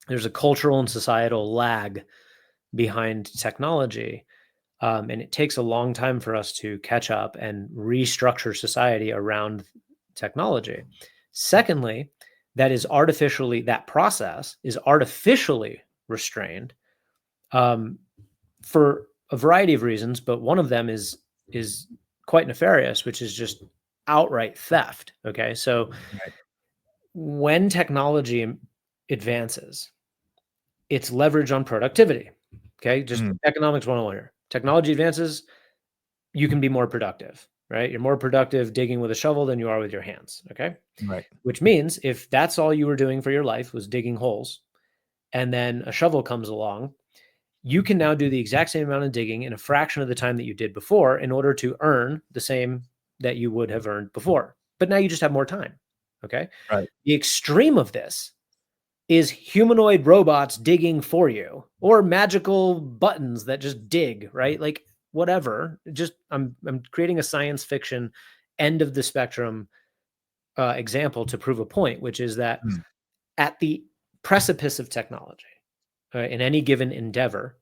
there's a cultural and societal lag behind technology. And it takes a long time for us to catch up and restructure society around technology. Secondly, that process is artificially restrained um, for a variety of reasons, but one of them is quite nefarious, which is just outright theft. Okay, so right, when technology advances, it's leverage on productivity. Okay, just mm, economics 101 here. Technology advances, you can be more productive, right? You're more productive digging with a shovel than you are with your hands. Okay, right, which means if that's all you were doing for your life was digging holes, and then a shovel comes along, you can now do the exact same amount of digging in a fraction of the time that you did before in order to earn the same that you would have earned before. But now you just have more time. Okay. right, The extreme of this is humanoid robots digging for you or magical buttons that just dig, right? Like whatever. Just I'm creating a science fiction end of the spectrum example to prove a point, which is that mm, at the precipice of technology, in any given endeavor,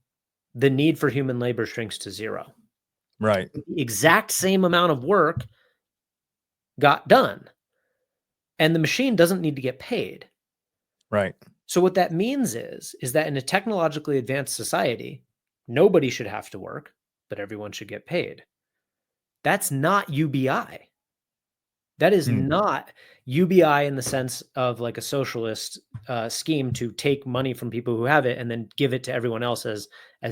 the need for human labor shrinks to zero. right, The exact same amount of work got done. And the machine doesn't need to get paid. Right. So what that means is that in a technologically advanced society, nobody should have to work, but everyone should get paid. That's not UBI. That is Mm. not UBI in the sense of like a socialist scheme to take money from people who have it and then give it to everyone else as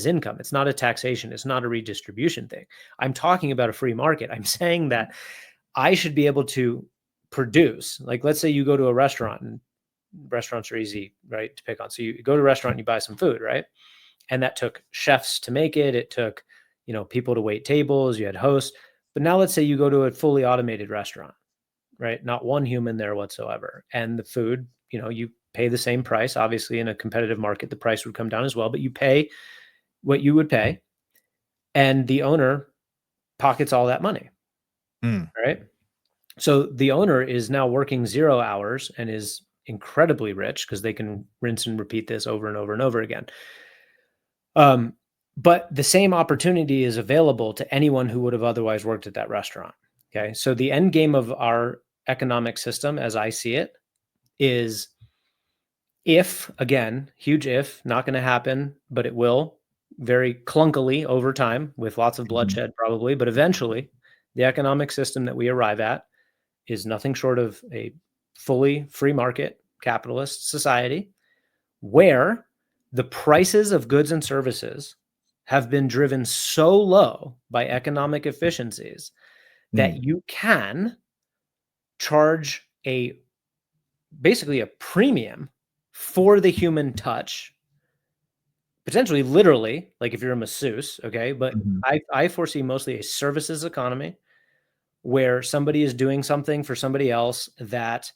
income. It's not a taxation. It's not a redistribution thing. I'm talking about a free market. I'm saying that I should be able to produce. Like, let's say you go to a restaurant, and restaurants are easy, right, to pick on. So you go to a restaurant and you buy some food, right? And that took chefs to make it. It took, people to wait tables. You had hosts. But now let's say you go to a fully automated restaurant, right? Not one human there whatsoever. And the food, you pay the same price. Obviously, in a competitive market, the price would come down as well, but you pay what you would pay. And the owner pockets all that money, right? So the owner is now working 0 hours and is incredibly rich because they can rinse and repeat this over and over and over again. But the same opportunity is available to anyone who would have otherwise worked at that restaurant. Okay. So the end game of our economic system, as I see it, is if, again, huge if, not going to happen, but it will very clunkily over time with lots of bloodshed probably, but eventually the economic system that we arrive at is nothing short of a fully free market capitalist society where the prices of goods and services have been driven so low by economic efficiencies that you can charge basically a premium for the human touch, potentially literally, like if you're a masseuse, okay? But I foresee mostly a services economy where somebody is doing something for somebody else that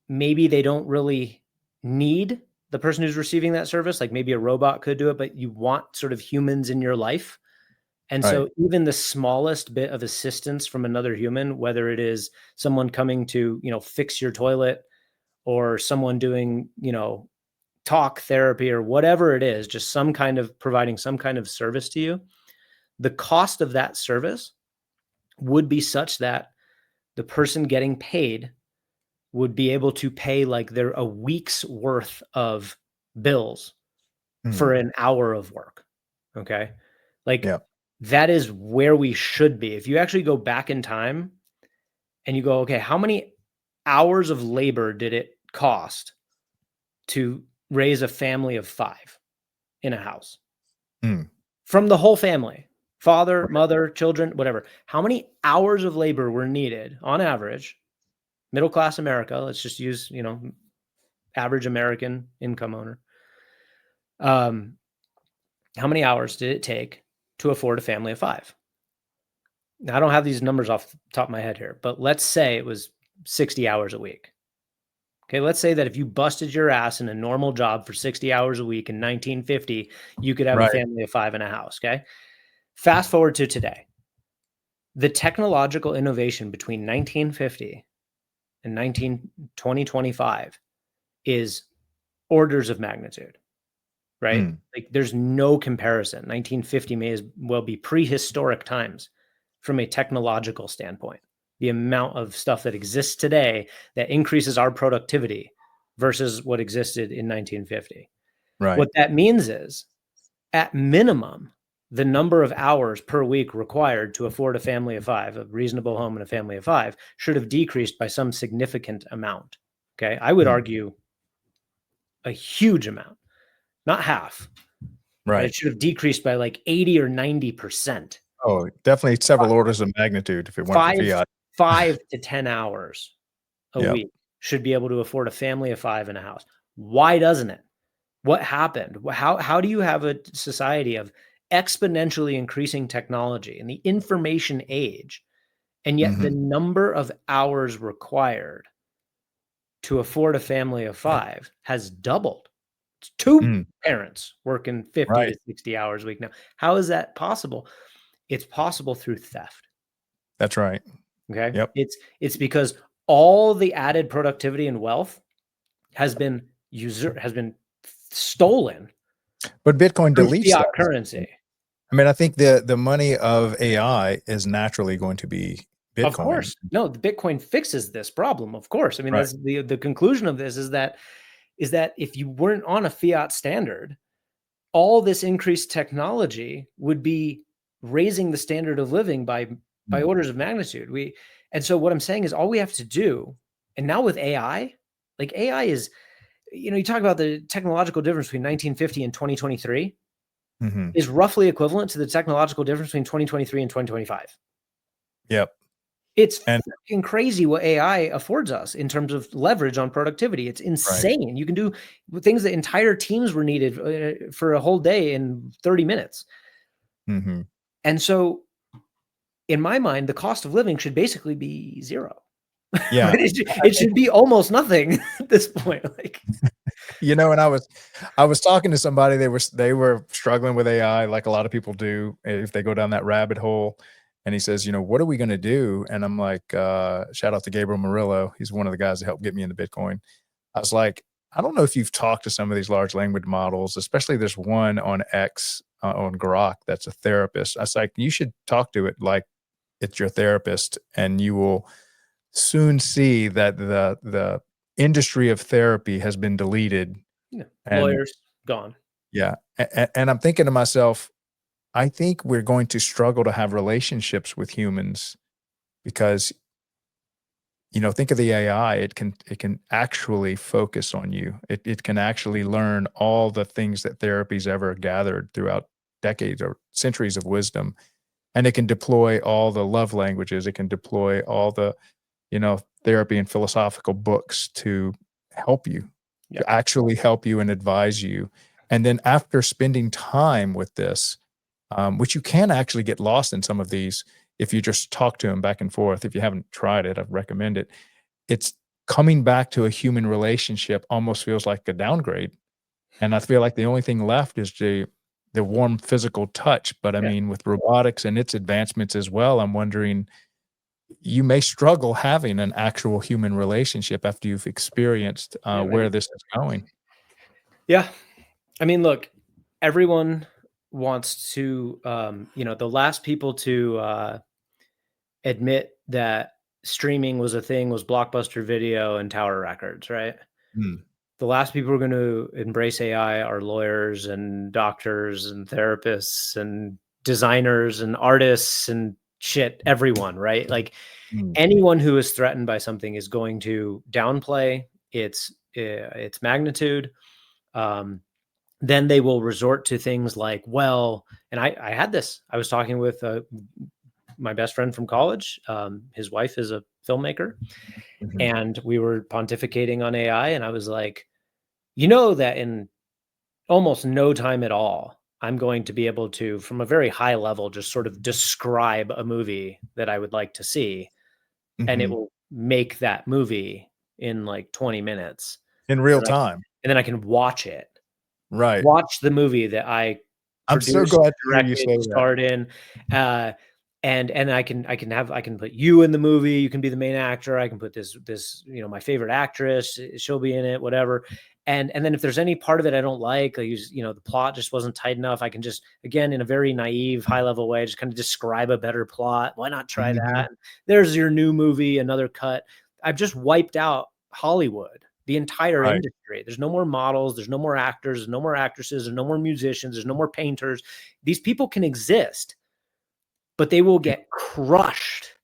maybe they don't really need the person who's receiving that service. Like maybe a robot could do it, but you want sort of humans in your life. And Right. so even the smallest bit of assistance from another human, whether it is someone coming to, fix your toilet or someone doing, talk therapy or whatever it is, just some kind of providing some kind of service to you, the cost of that service would be such that the person getting paid would be able to pay like a week's worth of bills for an hour of work. Okay. Like that is where we should be. If you actually go back in time and you go, okay, how many hours of labor did it cost to raise a family of 5 in a house? From the whole family, father, mother, children, whatever. How many hours of labor were needed on average? Middle class America, let's just use, average American income owner. How many hours did it take to afford a family of 5? Now, I don't have these numbers off the top of my head here, but let's say it was 60 hours a week. Okay, let's say that if you busted your ass in a normal job for 60 hours a week in 1950, you could have a family of 5 in a house, okay? Fast forward to today. The technological innovation between 1950 and 2025 is orders of magnitude, right? Like there's no comparison. 1950 may as well be prehistoric times from a technological standpoint. The amount of stuff that exists today that increases our productivity versus what existed in 1950. Right. What that means is, at minimum, the number of hours per week required to afford a family of 5, a reasonable home and a family of 5, should have decreased by some significant amount. Okay. I would argue a huge amount, not half. Right. It should have decreased by like 80 or 90%. Oh, definitely several orders of magnitude if it weren't for fiat. 5 to 10 hours a week should be able to afford a family of 5 in a house. Why doesn't it? What happened? How do you have a society of exponentially increasing technology in the information age, and yet the number of hours required to afford a family of 5 has doubled? It's 2 parents working 50 to 60 hours a week now. How is that possible? It's possible through theft. That's right. Okay. Yep. It's because all the added productivity and wealth has been stolen. But Bitcoin deletes fiat that currency. I mean, I think the money of AI is naturally going to be Of Bitcoin. course. No, the Bitcoin fixes this problem, of course. I mean, Right. that's the conclusion of this is that if you weren't on a fiat standard, all this increased technology would be raising the standard of living by Mm. orders of magnitude. And so what I'm saying is all we have to do, and now with AI, like AI is, you talk about the technological difference between 1950 and 2023 Mhm. is roughly equivalent to the technological difference between 2023 and 2025. Yep. It's And fucking crazy what AI affords us in terms of leverage on productivity. It's right. insane. You can do things that entire teams were needed for a whole day in 30 minutes. Mhm. And so, in my mind, the cost of living should basically be zero. Yeah. Right? It should be almost nothing at this point. Like, And I was talking to somebody, they were struggling with AI like a lot of people do if they go down that rabbit hole, and he says, "What are we gonna do?" And I'm like, shout out to Gabriel Murillo, he's one of the guys that helped get me into Bitcoin. I was like, "I don't know if you've talked to some of these large language models, especially there's one on X, on Grok that's a therapist." I was like, "You should talk to it like it's your therapist, and you will soon see that the industry of therapy has been deleted." And lawyers gone. yeah, and I'm thinking to myself, I think we're going to struggle to have relationships with humans because, think of the AI, it can actually focus on you. It can actually learn all the things that therapy's ever gathered throughout decades or centuries of wisdom, and it can deploy all the love languages. It can deploy all the, therapy and philosophical books to help you, Yeah. to actually help you and advise you. And then after spending time with this, which you can actually get lost in some of these if you just talk to them back and forth. If you haven't tried it, I'd recommend it. It's coming back to a human relationship almost feels like a downgrade. And I feel like the only thing left is the warm physical touch. But I Yeah. mean, with robotics and its advancements as well, I'm wondering, you may struggle having an actual human relationship after you've experienced Yeah, where maybe. this is going. Yeah. I mean, look, everyone wants to, the last people to admit that streaming was a thing was Blockbuster Video and Tower Records, right? Mm, The last people who are going to embrace AI are lawyers and doctors and therapists and designers and artists and shit, everyone, right? Like mm, anyone who is threatened by something is going to downplay its magnitude. Um, then they will resort to things like, well, and I had this. I was talking with my best friend from college. His wife is a filmmaker, mhm, and we were pontificating on AI. And I was like, that in almost no time at all, I'm going to be able to, from a very high level, just sort of describe a movie that I would like to see, and it mhm. will make that movie in like 20 minutes. In real And, time. and then I can watch it. Right. Watch the movie that I I'm so produced, glad to hear you directed, say that. starred in, uh, and I can put you in the movie. You can be the main actor. I can put this my favorite actress. She'll be in it, whatever. And then if there's any part of it I don't like the plot just wasn't tight enough, I can just again in a very naive, high level way just kind of describe a better plot. Why not try Mhm. that? There's your new movie, another cut. I've just wiped out Hollywood, the entire Right. industry. There's no more models, there's no more actors, there's no more actresses, there's no more musicians, there's no more painters. These people can exist, but they will get crushed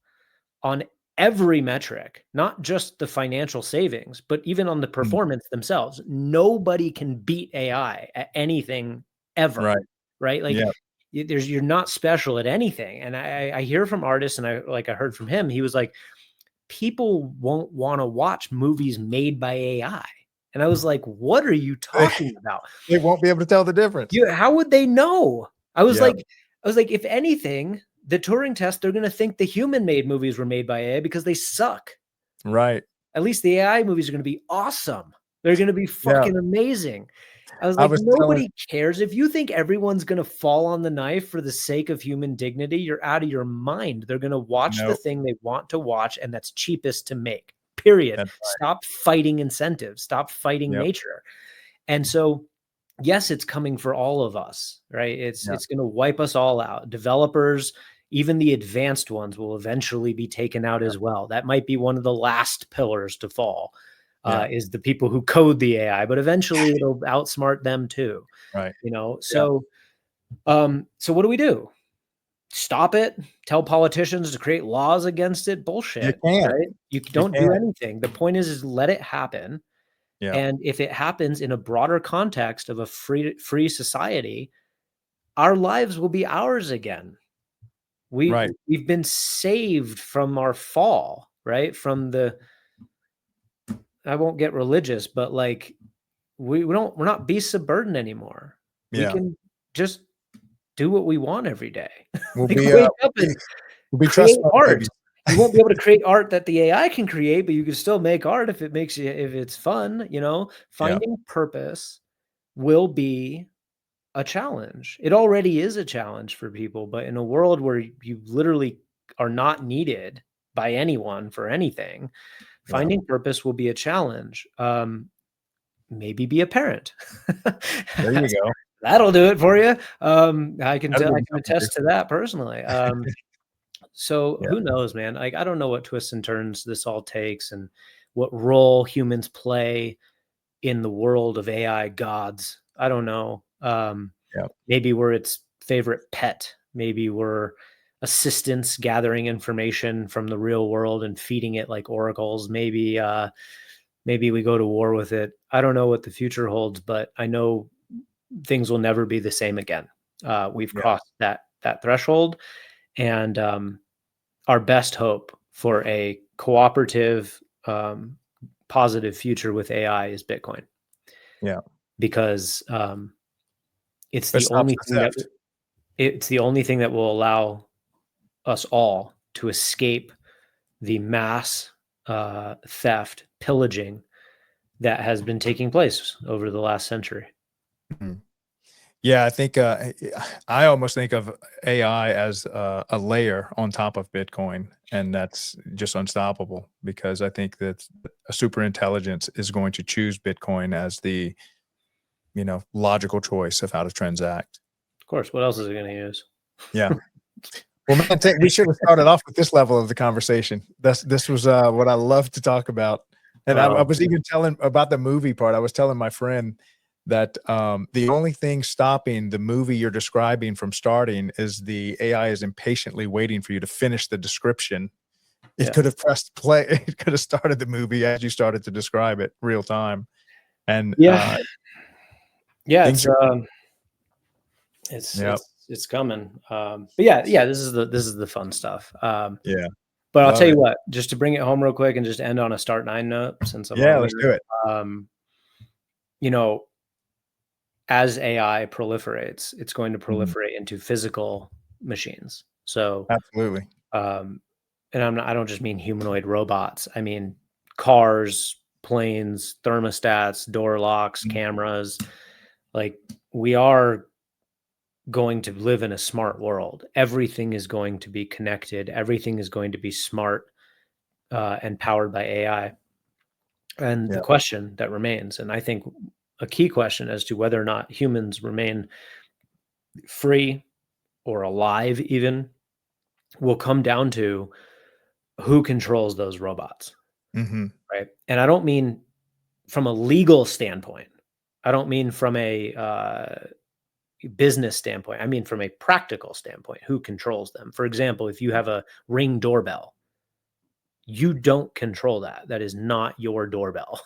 on every metric, not just the financial savings, but even on the Mm. performance themselves. Nobody can beat AI at anything ever, Right. right? Like Yeah. you're not special at anything. And I hear from artists, and I heard from him, he was like, people won't want to watch movies made by AI. And I was like, what are you talking about? They won't be able to tell the difference. How would they know? Yeah. I was like, if anything, the Turing test, they're going to think the human made movies were made by AI because they suck. Right. At least the AI movies are going to be awesome. They're going to be Yeah. fucking amazing. I was I like, was telling nobody cares. If you think everyone's going to fall on the knife for the sake of human dignity, you're out of your mind. They're going to watch the no, thing they want to watch, and that's cheapest to make, period. that's right. Stop fighting incentives, stop fighting Yep. nature. And so, yes, it's coming for all of us, right? It's Yeah. it's going to wipe us all out. Developers, even the advanced ones will eventually be taken out as well. That might be one of the last pillars to fall, is the people who code the AI, but eventually it'll outsmart them too. Right. So what do we do? Stop it? Tell politicians to create laws against it? You Bullshit, can't. right? You You don't do can't. anything. The point is let it happen. Yeah. And if it happens in a broader context of a free society, our lives will be ours again. Right. We've been saved from our fall, right? From the, I won't get religious, but like we're not beasts of burden anymore. We Yeah. can just do what we want every day. We'll Like be wake up and we'll be create trust fund art. babies. You won't be able to create art that the AI can create, but you can still make art if it's fun, Yeah. finding purpose will be a challenge. It already is a challenge for people, but in a world where you literally are not needed by anyone for anything, Yeah. finding purpose will be a challenge. Maybe be a parent. There you go. That'll do it for you. I can That'll give you something to do. attest to that personally. So Yeah. who knows, man? Like, I don't know what twists and turns this all takes and what role humans play in the world of AI gods. I don't know. Yeah. Maybe we're its favorite pet. Maybe we're assistants gathering information from the real world and feeding it like oracles. Maybe we go to war with it. I don't know what the future holds, but I know things will never be the same again. We've Yeah. crossed that threshold, and our best hope for a cooperative, positive future with AI is Bitcoin, Yeah. because it's That the stops only the thing that theft. it's the only thing that will allow us all to escape the mass theft, pillaging that has been taking place over the last century. Mhm. Yeah, I think I almost think of AI as a layer on top of Bitcoin, and that's just unstoppable because I think that a super intelligence is going to choose Bitcoin as the logical choice of how to transact. Of course, what else is it going to use? Yeah. Well, man, we should have started off with this level of the conversation. This was what I love to talk about, and I Oh, was even telling about the movie part. I was telling my friend that the only thing stopping the movie you're describing from starting is the AI is impatiently waiting for you to finish the description. It yeah, could have pressed play. It could have started the movie as you started to describe it real time, and yeah, yeah. things It's are it's yeah, it's it's coming. But yeah. This is the fun stuff. yeah, But I'll love tell you it. what, just to bring it home real quick and just end on a start nine note, since I'm Yeah, on let's do it. there. You know, as AI proliferates, it's going to Mhm. proliferate into physical machines. So, Absolutely. um, and I don't just mean humanoid robots. I mean cars, planes, thermostats, door locks, Mhm. cameras. Like, we are going to live in a smart world. Everything is going to be connected. Everything is going to be smart, and powered by AI. And the Yeah. question that remains, and I think a key question as to whether or not humans remain free or alive, even, will come down to who controls those robots, Mhm. right? And I don't mean from a legal standpoint. I don't mean from a business standpoint. I mean from a practical standpoint. Who controls them? For example, if you have a Ring doorbell, you don't control that. That is not your doorbell.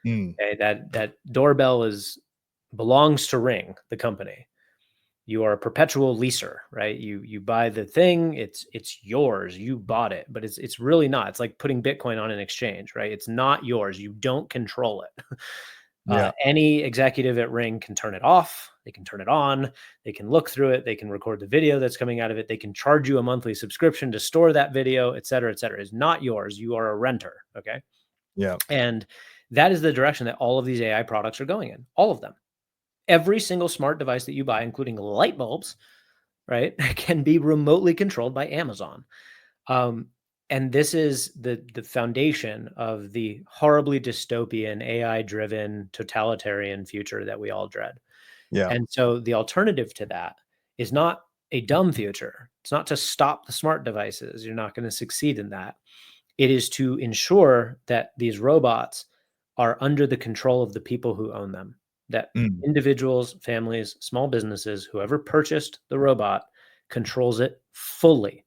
Mm. Okay, that doorbell belongs to Ring, the company. You are a perpetual leaser, right? You buy the thing, it's yours. You bought it, but it's really not. It's like putting Bitcoin on an exchange, right? It's not yours. You don't control it. Yeah. Any executive at Ring can turn it off. They can turn it on. They can look through it. They can record the video that's coming out of it. They can charge you a monthly subscription to store that video, et cetera, et cetera. It's not yours. You are a renter. Okay. Yeah. And that is the direction that all of these AI products are going in. All of them. Every single smart device that you buy, including light bulbs, right, can be remotely controlled by Amazon. Um, and this is the foundation of the horribly dystopian, AI-driven, totalitarian future that we all dread. Yeah. And so the alternative to that is not a dumb future. It's not to stop the smart devices. You're not going to succeed in that. It is to ensure that these robots are under the control of the people who own them, that individuals, families, small businesses, whoever purchased the robot controls it fully,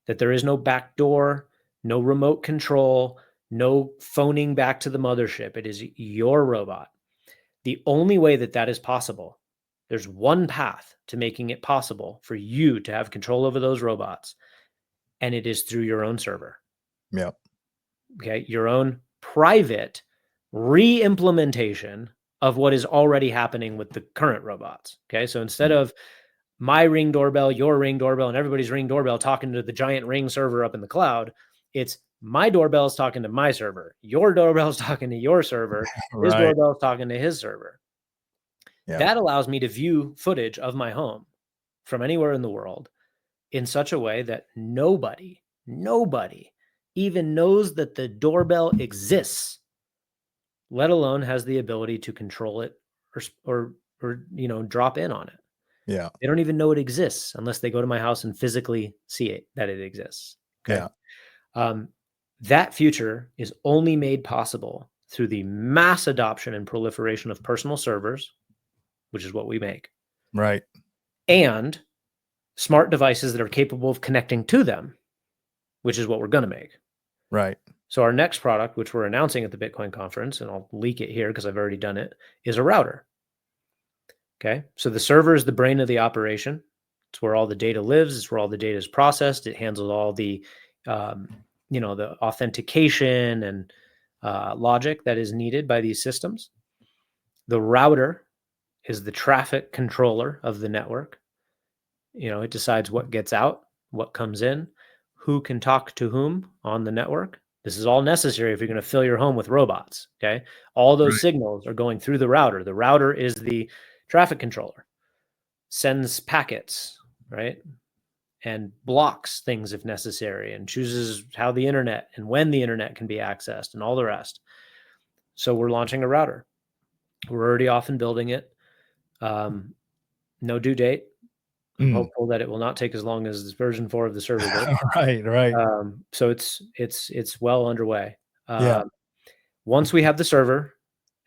that there is no back door, no remote control, no phoning back to the mothership. It is your robot. The only way that that is possible, there's one path to making it possible for you to have control over those robots, and it is through your own server. Yeah. Okay. Your own private re-implementation of what is already happening with the current robots. Okay. So instead of my Ring doorbell, your Ring doorbell, and everybody's Ring doorbell talking to the giant Ring server up in the cloud, it's my doorbell is talking to my server. Your doorbell is talking to your server. His Right. doorbell is talking to his server. Yeah. That allows me to view footage of my home from anywhere in the world in such a way that nobody even knows that the doorbell exists, let alone has the ability to control it or drop in on it. Yeah. They don't even know it exists unless they go to my house and physically see it, that it exists. Okay. Yeah. That future is only made possible through the mass adoption and proliferation of personal servers, which is what we make, Right. and smart devices that are capable of connecting to them, which is what we're going to make. Right. So our next product, which we're announcing at the Bitcoin conference, and I'll leak it here because I've already done it, is a router. Okay. So the server is the brain of the operation. It's where all the data lives. It's where all the data is processed. It handles all the, the authentication and logic that is needed by these systems. The router is the traffic controller of the network. It decides what gets out, what comes in, who can talk to whom on the network. This is all necessary if you're going to fill your home with robots. Okay. All those Right. signals are going through the router. The router is the traffic controller, sends packets, right? And blocks things if necessary, and chooses how the internet and when the internet can be accessed and all the rest. So we're launching a router. We're already off and building it. No due date. I'm hopeful that it will not take as long as version 4 of the server did. Right. Right. So it's well underway. Yeah. Once we have the server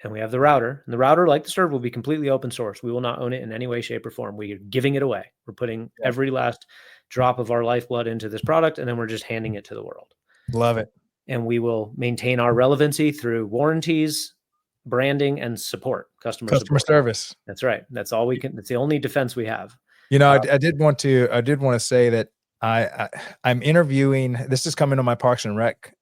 and we have the router, and the router, like the server, will be completely open source. We will not own it in any way, shape, or form. We are giving it away. We're putting every last drop of our lifeblood into this product, and then we're just handing it to the world. Love it. And we will maintain our relevancy through warranties, branding, and support, customer support. Service. That's right. That's all we can. That's the only defense we have. I did want to say that I'm interviewing. This is coming on my Parks and Rec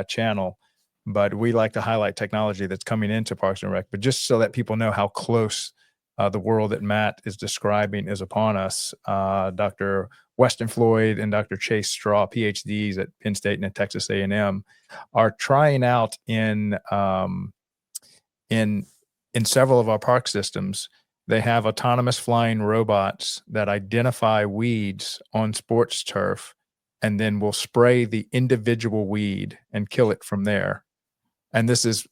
channel, but we like to highlight technology that's coming into Parks and Rec. But just so that people know how close the world that Matt is describing is upon us, Dr. Weston Floyd and Dr. Chase Straw, PhDs at Penn State and at Texas A&M, are trying out in several of our park systems. They have autonomous flying robots that identify weeds on sports turf and then will spray the individual weed and kill it from there. And this is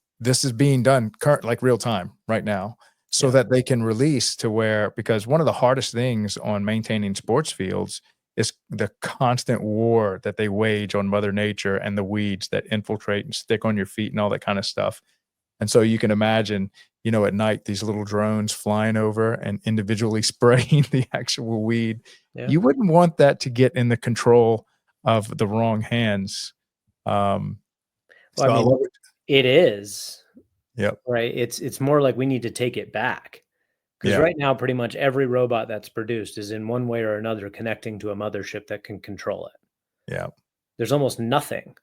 being done like real time right now, so that they can release to where, because one of the hardest things on maintaining sports fields is the constant war that they wage on Mother Nature and the weeds that infiltrate and stick on your feet and all that kind of stuff. And so you can imagine, at night, these little drones flying over and individually spraying the actual weed. Yeah. You wouldn't want that to get in the control of the wrong hands. It is. Yep. Right. It's more like we need to take it back. Because right now, pretty much every robot that's produced is in one way or another connecting to a mothership that can control it. Yeah. There's almost nothing,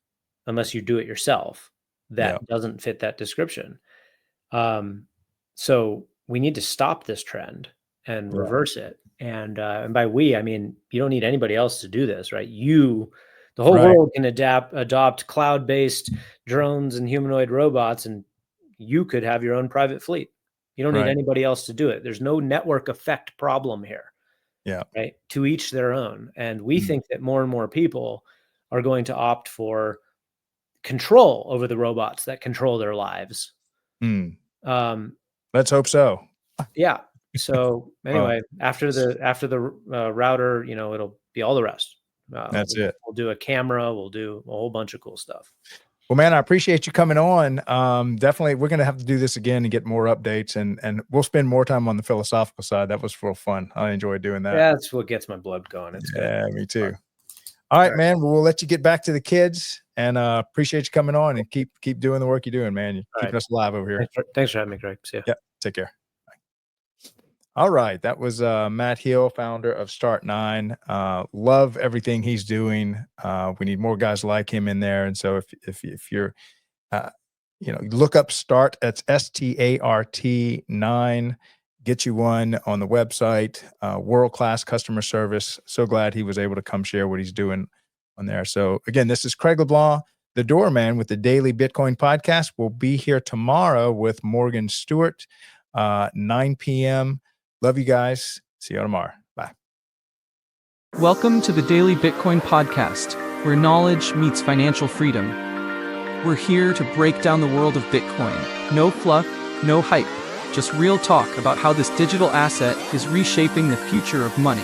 unless you do it yourself, that doesn't fit that description. So we need to stop this trend and reverse it. And by we, I mean, you don't need anybody else to do this, right? The whole world can adopt cloud-based drones and humanoid robots, and you could have your own private fleet. You don't need anybody else to do it. There's no network effect problem here. Yeah. Right. To each their own. And we think that more and more people are going to opt for control over the robots that control their lives. Let's hope so. Yeah. So Well, anyway, after the router, it'll be all the rest. that's it. We'll do a camera. We'll do a whole bunch of cool stuff. Well, man, I appreciate you coming on. Definitely, we're going to have to do this again and get more updates, and we'll spend more time on the philosophical side. That was real fun. I enjoyed doing that. Yeah, that's what gets my blood going. It's good. Yeah, me too. Fun. All right, All right. man. Well, we'll let you get back to the kids, and appreciate you coming on and keep doing the work you're doing, man. You're All keeping right. us alive over here. Thanks for having me, Greg. See ya. Yeah. Take care. All right. That was Matt Hill, founder of Start9. Love everything he's doing. We need more guys like him in there. And so if you're, look up Start, that's START 9. Get you one on the website. World-class customer service. So glad he was able to come share what he's doing on there. So again, this is Craig LeBlanc, the doorman with the Daily Bitcoin Podcast. We'll be here tomorrow with Morgan Stewart, 9 p.m. Love you guys. See you tomorrow. Bye. Welcome to the Daily Bitcoin Podcast, where knowledge meets financial freedom. We're here to break down the world of Bitcoin. No fluff, no hype, just real talk about how this digital asset is reshaping the future of money.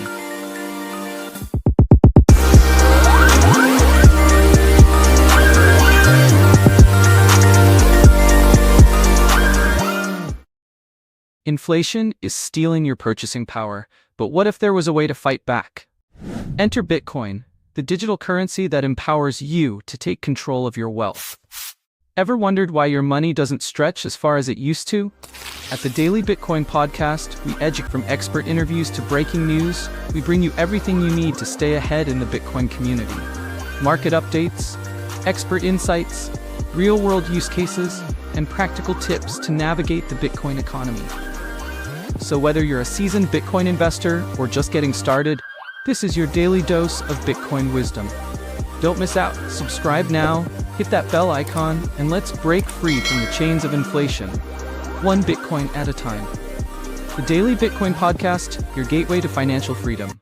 Inflation is stealing your purchasing power, but what if there was a way to fight back? Enter Bitcoin, the digital currency that empowers you to take control of your wealth. Ever wondered why your money doesn't stretch as far as it used to? At the Daily Bitcoin Podcast, we educate from expert interviews to breaking news. We bring you everything you need to stay ahead in the Bitcoin community. Market updates, expert insights, real-world use cases, and practical tips to navigate the Bitcoin economy. So whether you're a seasoned Bitcoin investor or just getting started, this is your daily dose of Bitcoin wisdom. Don't miss out. Subscribe now, hit that bell icon, and let's break free from the chains of inflation, one Bitcoin at a time. The Daily Bitcoin Podcast, your gateway to financial freedom.